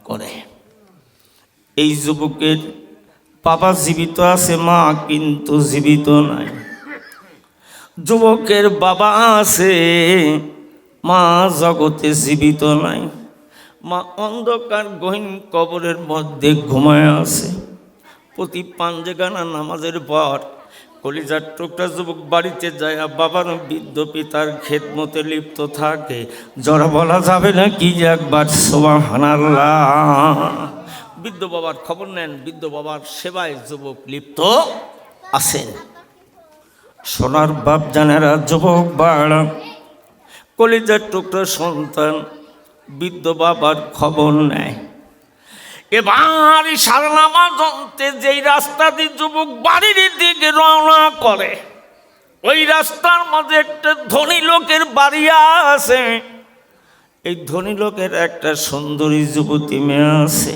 করে। এই যুবকের বাবা জীবিত আছে, মা কিন্তু জীবিত নাই। যুবকের বাবা আছে, মা জগতে জীবিত নাই। মা অন্ধকার গহীন কবরের মধ্যে ঘুমায় আছে। প্রতি পাঞ্জেগানা নামাজের পর কলিজার টুকরা যুবক বাড়িতে যায় বাবার বৃদ্ধ পিতার খেদমতে লিপ্ত থাকে। জরা বলা যাবে না কি যে একবার সুবহানাল্লাহ। বৃদ্ধ বাবার খবর নেন, বৃদ্ধ বাবার সেবায় যুবক লিপ্ত আছেন। সোনার বাপ জানেরা, যুবক বাড়া, কলিজার টুকরা সন্তান বৃদ্ধ বাবার খবর নেয়। এবার সারা নামাজ অন্তে যেই রাস্তা দিয়ে যুবক বাড়ির দিকে রওনা করে, ওই রাস্তার মাঝে একটা ধনী লোকের বাড়ি আছে। এই ধনী লোকের একটা সুন্দরী যুবতী মেয়ে আছে।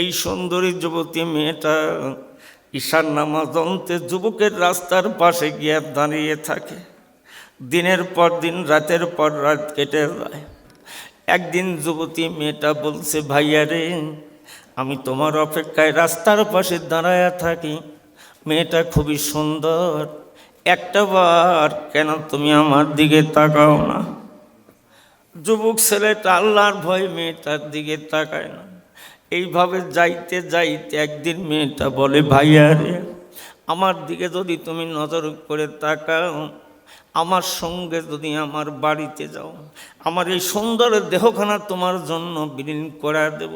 এই সুন্দরী যুবতী মেয়েটা ঈশার নামাজ অন্তে যুবকের রাস্তার পাশে গিয়ে দাঁড়িয়ে থাকে। দিনের পর দিন, রাতের পর রাত কেটে যায়। একদিন যুবতী মেয়েটা বলছে, ভাইয়া রে, আমি তোমার অপেক্ষায় রাস্তার পাশে দাঁড়ায়া থাকি। মেয়েটা খুবই সুন্দর, একটা বার কেন তুমি আমার দিকে তাকাও না? যুবক ছেলেটা আল্লাহর ভয় মেয়েটার দিকে তাকায় না। এইভাবে যাইতে যাইতে একদিন মেয়েটা বলে, ভাইয়া রে, আমার দিকে যদি তুমি নজর করে তাকাও, আমার সঙ্গে যদি আমার বাড়িতে যাও, আমার এই সুন্দর দেহখানা তোমার জন্য বিলীন করে দেব।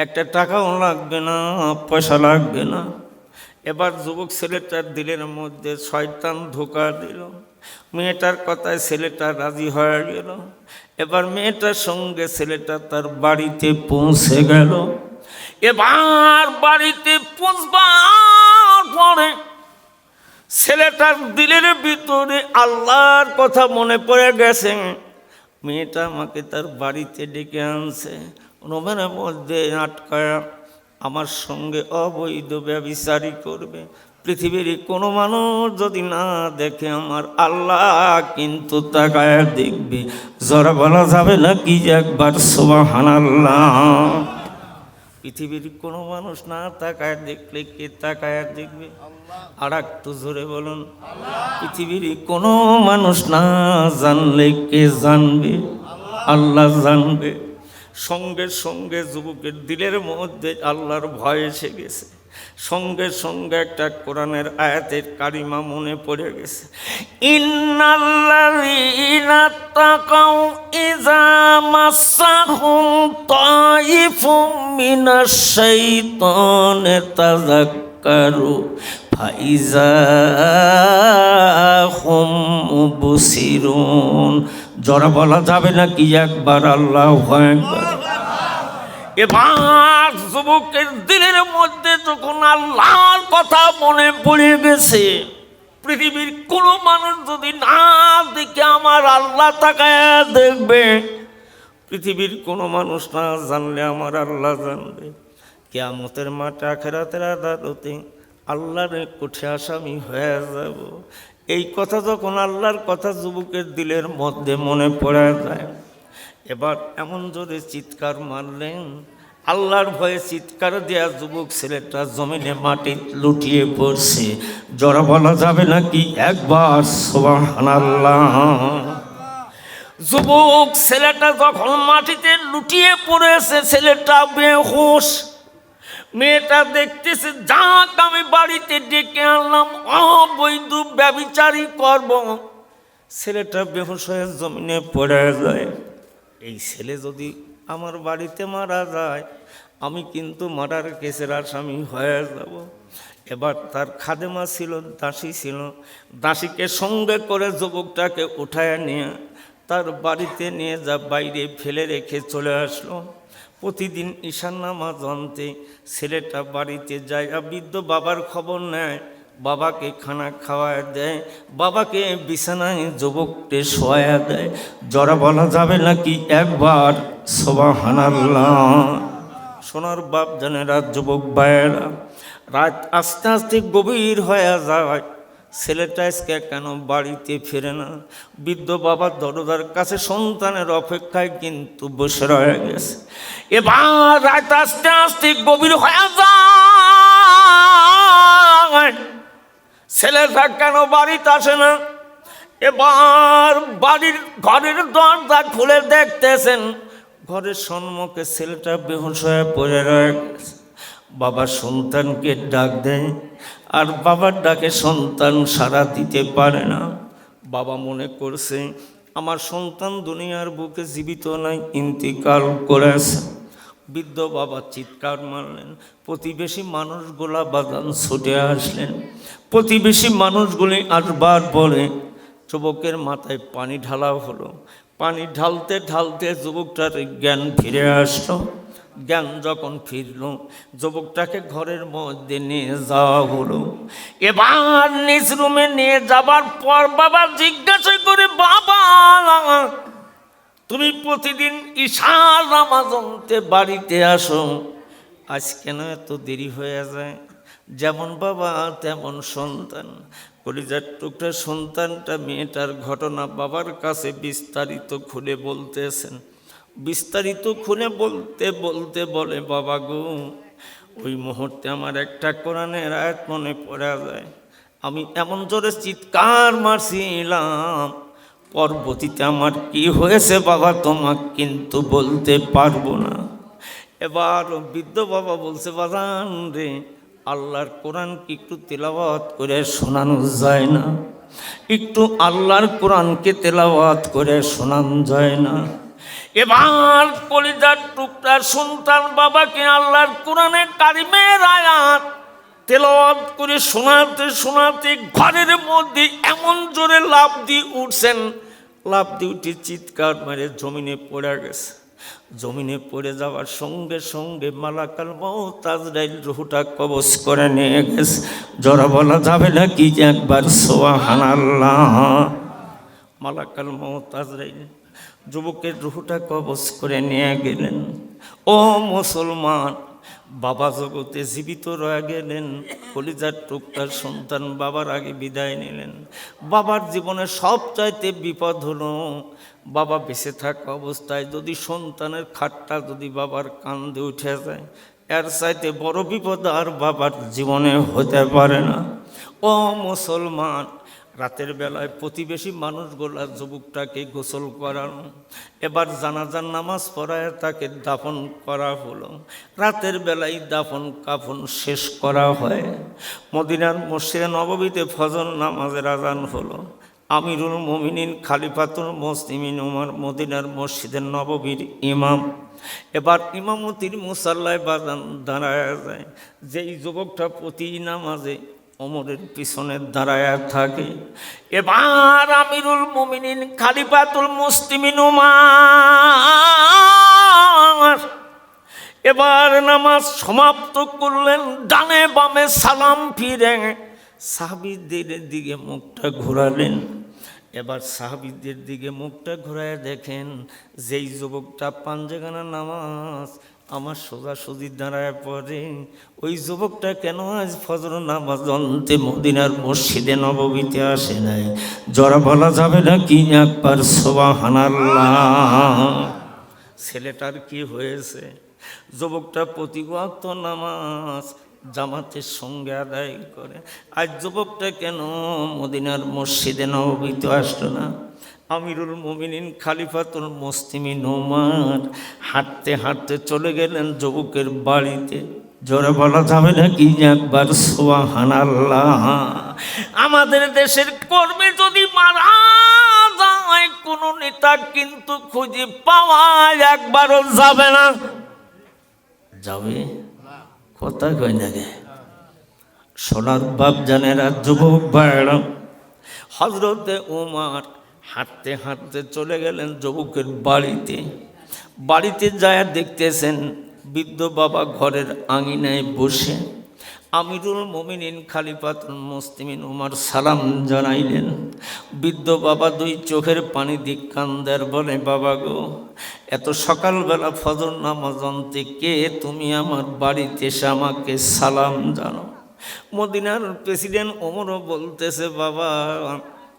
একটা টাকাও লাগবে না, পয়সা লাগবে না। এবার যুবক ছেলেটার দিলের মধ্যে শয়তান ধোঁকা দিল। মেয়েটার কথায় ছেলেটা রাজি হয়ে গেল। এবার মেয়েটার সঙ্গে ছেলেটা তার বাড়িতে পৌঁছে গেল। এবার বাড়িতে পৌঁছবার পরে ছেলেটার দিলের ভিতরে আল্লাহর কথা মনে পড়ে গেছে। মেয়েটা আমাকে তার বাড়িতে ডেকে আনছে, রুমের মধ্যে আটকায়া আমার সঙ্গে অবৈধ ব্যভিচারী করবে। পৃথিবীর কোনো মানুষ যদি না দেখে, আমার আল্লাহ কিন্তু তাকায়া দেখবে। জরা বলা যাবে না কি যে একবার সুবহানাল্লাহ। পৃথিবীর কোনো মানুষ না তাকায় দেখলে কে তাকায় দেখবে? আর একটু জোরে বলুন। পৃথিবীর কোনো মানুষ না জানলে কে জানবে? আল্লাহ জানবে। সঙ্গে সঙ্গে যুবকের দিলের মধ্যে আল্লাহর ভয় এসে গেছে। সঙ্গে সঙ্গে একটা কোরআনের আয়াতের কারিমা মনে পড়ে গেছে, ইন্নাল্লাযীনা তাকাউ ইযা মাসসাহুম তাইফুম মিনাশ শাইতানি তাযাক্কারু ফাইযা হুম মুবসিরুন। জোরে বলা যাবে না কি একবার আল্লাহু আকবার। এবার যুবকের দিলের মধ্যে যখন আল্লাহর কথা মনে পড়ে গেছে, পৃথিবীর কোনো মানুষ যদি না দেখে আমার আল্লাহ তাকায় দেখবে, পৃথিবীর কোনো মানুষ না জানলে আমার আল্লাহ জানবে। কিয়ামতের মাঠে আখিরাতের আদালতে আল্লাহর কোঠে আসামি হয়ে যাব। এই কথা যখন আল্লাহর কথা যুবকের দিলের মধ্যে মনে পড়ে যায়, এবার এমন জোরে চিৎকার মারলেন, আল্লাহর ভয়ে চিৎকার দেয়া যুবক ছেলেটা জমিনে মাটি লুটিয়ে পড়ছে। জোরে বলা যাবে নাকি একবার সুবহানাল্লাহ? যুবক ছেলেটা যখন মাটিতে লুটিয়ে পড়েছে, ছেলেটা বেহুশ। মেয়েটা দেখতেছে, যাক আমি বাড়িতে ডেকে আনলাম, অবৈধ ব্যভিচারী করব। ছেলেটা বেহুশ হয়ে জমিনে পড়ে যায়। এই ছেলে যদি আমার বাড়িতে মারা যায়, আমি কিন্তু মারার কেসের আসামি হয়ে যাব। এবার তার খাদেমা ছিল, দাসী ছিল, দাসীকে সঙ্গে করে যুবকটাকে উঠায় নিয়ে তার বাড়িতে নিয়ে যা বাইরে ফেলে রেখে চলে আসলো। প্রতিদিন ঈশান নামাজ অন্তে ছেলেটা বাড়িতে যায়, বৃদ্ধ বাবার খবর নেয়, বাবাকে খানা খাওয়ায় দেয়, বাবাকে বিছানায় যুবককে শোয়া দেয়। জরা বলা যাবে নাকি একবার সুবহানাল্লাহ? সোনার বাপ জানেরা, যুবক ভাইয়েরা, রাত আস্তে আস্তে গভীর হয়ে যায়। ছেলেটা আজকে কেন বাড়িতে ফিরে না? বৃদ্ধ বাবার দরজার কাছে সন্তানের অপেক্ষায় কিন্তু বসে রয়ে গেছে। এবার রাত আস্তে আস্তে গভীর হয়ে যায়, ছেলেটা কেন বাড়িতে আসে না? এবার বাড়ির ঘরের দরজা খুলে দেখতেছেন, ঘরের সম্মুখে ছেলেটা বেহুশ হয়ে পড়ে রয়ে গেছে। বাবা সন্তানকে ডাক দেয়, আর বাবার ডাকে সন্তান সাড়া দিতে পারে না। বাবা মনে করছে আমার সন্তান দুনিয়ার বুকে জীবিত নাই, ইন্তিকাল করেছে। বৃদ্ধ বাবা চিৎকার মারলেন, প্রতিবেশী মানুষগুলা বাজান ছুটে আসলেন। প্রতিবেশী মানুষগুলি আসবার পরে যুবকের মাথায় পানি ঢালা হলো। পানি ঢালতে ঢালতে যুবকটার জ্ঞান ফিরে আসলো। জ্ঞান যখন ফিরল, যুবকটাকে ঘরের মধ্যে নিয়ে যাওয়া হলো। এবার নিজ রুমে নিয়ে যাবার পর বাবা জিজ্ঞাসা করে, বাবা তুমি প্রতিদিন ঈশার নামাজ অন্তে বাড়িতে আসো, আজ কেন এত দেরি হয়ে যায়? যেমন বাবা তেমন সন্তান। কলিজার টুকরা সন্তানটা মেয়েটার ঘটনা বাবার কাছে বিস্তারিত খুলে বলতেছেন। বিস্তারিত খুলে বলতে বলতে বলে, বাবা গো, ওই মুহূর্তে আমার একটা কোরআনের আয়াত মনে পড়ে যায়। আমি এমন জোরে চিৎকার মারছিলাম, পরবর্তীতে আমার কি হয়েছে বাবা তোমাকে কিন্তু বলতে পারবো না। এবার বৃদ্ধ বাবা বলছে, বাজান রে, আল্লাহর কোরআন কি একটু তেলাওয়াত করে শোনানো যায় না? একটু আল্লাহর কোরআনকে তেলাওয়াত করে শোনানো যায় না? এবার কলিজার টুকরা সন্তান বাবাকে আল্লাহর কোরআনের কারিমের আয়াত তেলাওয়াত করে শোনাতে শোনাতে ঘরের মধ্যে এমন জোরে লাফ দিয়ে উঠছেন, লাফ দিয়ে উঠে চিৎকার মেরে জমিনে পড়ে গেছে। জমিনে পড়ে যাওয়ার সঙ্গে সঙ্গে মালাকাল মউত আজরাইল রূহটা কবজ করে নিয়ে গেছে। জোরে বলা যাবে না কি একবার সুবহানাল্লাহ? মালাকাল মউত আজরাইল যুবকের রূহটা কবজ করে নিয়ে গেলেন। ও মুসলমান, বাবা জগতে জীবিত রয়ে গেলেন। কলিজার টুকটার সন্তান বাবার আগে বিদায় নিলেন। বাবার জীবনে সবচাইতে বিপদ হলো, বাবা বেঁচে থাকা অবস্থায় যদি সন্তানের খাটটা যদি বাবার কান্দে উঠে যায়, এর চাইতে বড় বিপদ আর বাবার জীবনে হতে পারে না। ও মুসলমান, রাতের বেলায় প্রতিবেশী মানুষগুলা যুবকটাকে গোসল করানো, এবার জানাজার নামাজ পড়ায় তাকে দাফন করা হলো। রাতের বেলায় দাফন কাফন শেষ করা হয়। মদিনার মসজিদে নববীতে ফজর নামাজের আজান হলো। আমিরুল মুমিনিন খলিফাতুল মুসলিমিন উমর মদিনার মসজিদের নববীর ইমাম। এবার ইমামতির মুসাল্লায় বাজান দাঁড়ায় যায়। যেই যুবকটা প্রতি নামাজে ওমরের পিছনে দাঁড়ায় থাকে, এবার আমিরুল মুমিনিন খলিফাতুল মুসলিমিন উমর এবার নামাজ সমাপ্ত করলেন, ডানে বামে সালাম ফিরে সাহাবীদের দিকে মুখটা ঘোরালেন। এবার সাহাবীদের দিকে মুখটা ঘোরায় দেখেন যেই যুবকটা পাঞ্জেগানা নামাজ আমার সোজাসুজি দাঁড়ায় পড়ে, ওই যুবকটা কেন আজ ফজর নামাজ অন্তে মদিনার মসজিদে নববীতে আসে নাই? জরা বলা যাবে না কি একবার সুবহানাল্লাহ। ছেলেটার কি হয়েছে? যুবকটা প্রতি ওয়াক্ত নামাজ জামাতের সঙ্গে আদায় করে, আজ যুবকটা কেন মদিনার মসজিদে নববীতে আসলো না? আমিরুল মুমিনিন খলিফাতুল মুসলিমিন ওমর হাঁটতে হাঁটতে চলে গেলেন যুবকের বাড়িতে। জোরে বলা যাবে না কি একবার সুবহানাল্লাহ। আমাদের দেশের কর্মী যদি মারা যায় কোনো নেতা কিন্তু খুঁজে পাওয়া একবারও যাবে না। যাবে? কথা কই না গে সোনার বাপ জানেরা, যুবক ভাইরা। হযরতে ওমর হাঁটতে হাঁটতে চলে গেলেন যুবকের বাড়িতে। বাড়িতে যায় দেখতেছেন বৃদ্ধ বাবা ঘরের আঙিনায় বসে। আমিরুল মুমিনিন খলিফাতুল মুসলিমিন ওমর সালাম জানাইলেন। বৃদ্ধ বাবা দুই চোখের পানি দিয়ে কান্দার বলে, বাবা গো, এত সকালবেলা ফজর নামাজ অন্তে কে তুমি আমার বাড়িতে এসে আমাকে সালাম জানো? মদিনার প্রেসিডেন্ট ওমরও বলতেছে, বাবা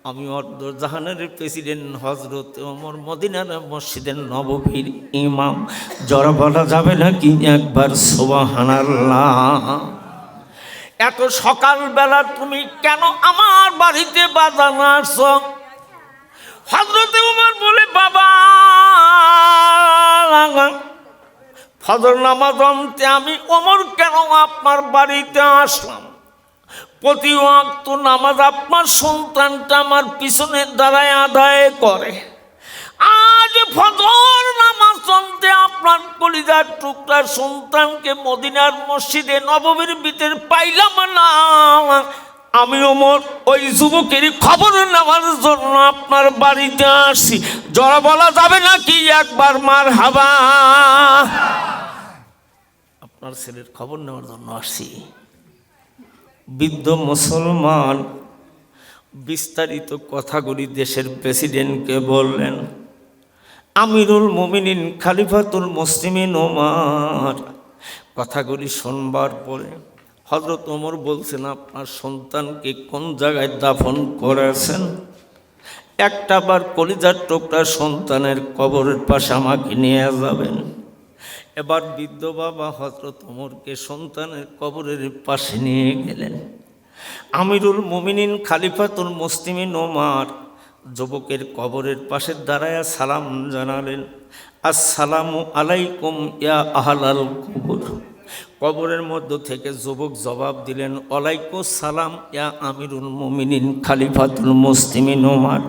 আমি অর্ধ জাহানের প্রেসিডেন্ট হযরত ওমর, মদিনার মসজিদের নববীর ইমাম। জরা বলা যাবে না কি একবার সুবহানাল্লাহ। এত সকালবেলা তুমি কেন আমার বাড়িতে বাজানো আসছো? হযরত ওমর বলে, বাবা ফজর নামাজ অন্তে আমি ওমর কেন আপনার বাড়িতে আসলাম? প্রতি ওয়াক্ত নামাজ আপনার সন্তানটা আমার পিছনে দাঁড়ায় আদায় করে, আজ ফজর নামাজ অন্তে আপনার কলিজার টুকরা সন্তানকে মদিনার মসজিদে নববীর ভিতরে পাইলাম না। আমি ওমর ওই যুবকের খবর নেওয়ার জন্য আপনার বাড়িতে আসছি। জরা বলা যাবে না কি একবার মারহাবা। আপনার ছেলের খবর নেওয়ার জন্য আসছি। বৃদ্ধ মুসলমান বিস্তারিত কথাগুলি দেশের প্রেসিডেন্টকে বললেন। আমিরুল মুমিনিন খলিফাতুল মুসলিমিন ওমর কথাগুলি শুনবার পরে হযরত ওমর বলছেন, আপনার সন্তানকে কোন জায়গায় দাফন করেছেন? একটা বার কলিজার টুকরা সন্তানের কবরের পাশে আমাকে নিয়ে যাবেন। এবার বৃদ্ধ বাবা হযরত ওমরকে সন্তানের কবরের পাশে নিয়ে গেলেন। আমিরুল মুমিনিন খলিফাতুল মুসলিমিন ওমর যুবকের কবরের পাশে দাঁড়ায়া সালাম জানালেন, আসসালামু আলাইকুম ইয়া আহলাল কবর। কবরের মধ্য থেকে যুবক জবাব দিলেন, ওয়ালাইকুম সালাম ইয়া আমিরুল মুমিনিন খলিফাতুল মুসলিমিন ওমর।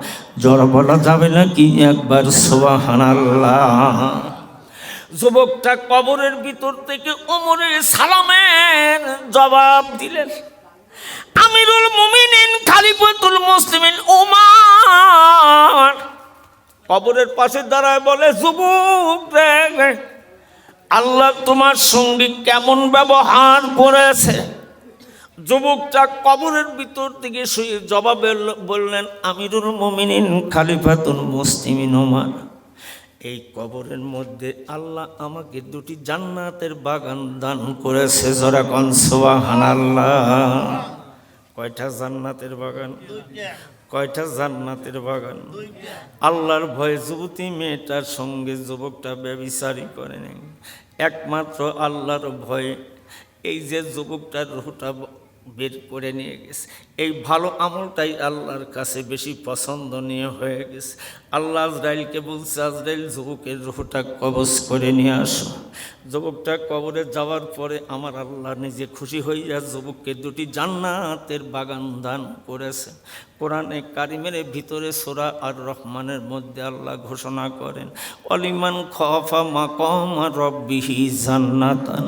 জোরে বলা যাবে না কি একবার সুবহানাল্লাহ। যুবকটা কবরের ভিতর থেকে ওমরের সালামের জবাব দিলেন। আমিরুল মুমিনিন খলিফাতুল মুসলিমিন ওমর কবরের পাশে দাঁড়ায় বলে, যুবক রে, আল্লাহ তোমার সঙ্গে কেমন ব্যবহার করেছে? যুবকটা কবরের ভিতর থেকে শুয়ে জবাব বললেন, আমিরুল মুমিনিন খলিফাতুল মুসলিমিন ওমর, এই কবরের মধ্যে আল্লাহ আমাকে দুটি জান্নাতের বাগান দান করেছে। জোরে কোন সুবহানাল্লাহ। কয়টা জান্নাতের বাগান? কয়টা জান্নাতের বাগান? আল্লাহর ভয়ে যুবতী মেয়েটার সঙ্গে যুবকটা ব্যভিচারী করে নেই, একমাত্র আল্লাহর ভয়ে এই যে যুবকটার রুহটা বের করে নিয়ে গেছে, এই ভালো আমলটাই আল্লাহর কাছে বেশি পছন্দনীয় হয়ে গেছে। আল্লাহ আজরাইলকে বলছে, আজরাইল যুবকের রুহটা কবজ করে নিয়ে আসো। যুবকটা কবরে যাওয়ার পরে আমার আল্লাহ নিজে খুশি হইয়া যুবককে দুটি জান্নাতের বাগান দান করেছে। কোরআনে কারিমের ভিতরে সূরা আর রহমানের মধ্যে আল্লাহ ঘোষণা করেন, অলিমান খাফা মাকাম রাব্বিহি জান্নাতান।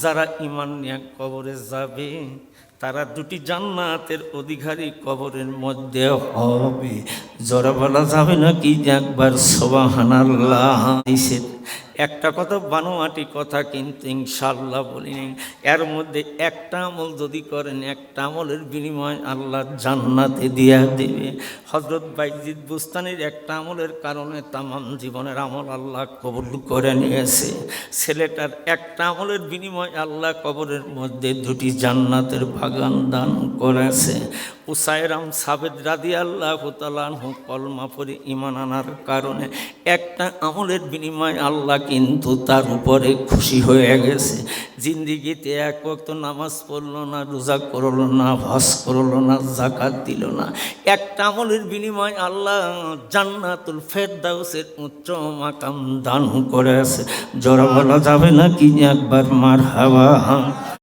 যারা ঈমান নিয়ে কবরে যাবে তারা দুটি জান্নাতের অধিকারী কবরের মধ্যে হবে। জোরে বলা যাবে না কি একবার সুবহানাল্লাহ। একটা কথা বানোয়াটি কথা কিন্তু ইনশাআল্লাহ বলিনি। এর মধ্যে একটা আমল যদি করেন, একটা আমলের বিনিময় আল্লাহ জান্নাতে দিয়া দেবে। হযরত বাইজিদ বুস্তানির একটা আমলের কারণে তামাম জীবনের আমল আল্লাহ কবুল করে নিয়েছে। ছেলেটার একটা আমলের বিনিময় আল্লাহ কবরের মধ্যে দুটি জান্নাতের বাগান দান করেছে। উসায়রাম সাবেদ রাদিয়াল্লাহু তাআলা আনহু কলমা পড়ে ঈমান আনার কারণে একটা আমলের বিনিময় আল্লাহ কিন্তু তার উপরে খুশি হয়ে গেছে। জিন্দিগিতে এক ওয়াক্ত নামাজ পড়ল না, রোজা করল না, হজ করল না, যাকাত দিল না, একটা আমলের বিনিময় আল্লাহ জান্নাতুল ফেরদাউসের উচ্চ মাকাম দান করেছে। জোরে বলা যাবে না কি একবার মারহাবা।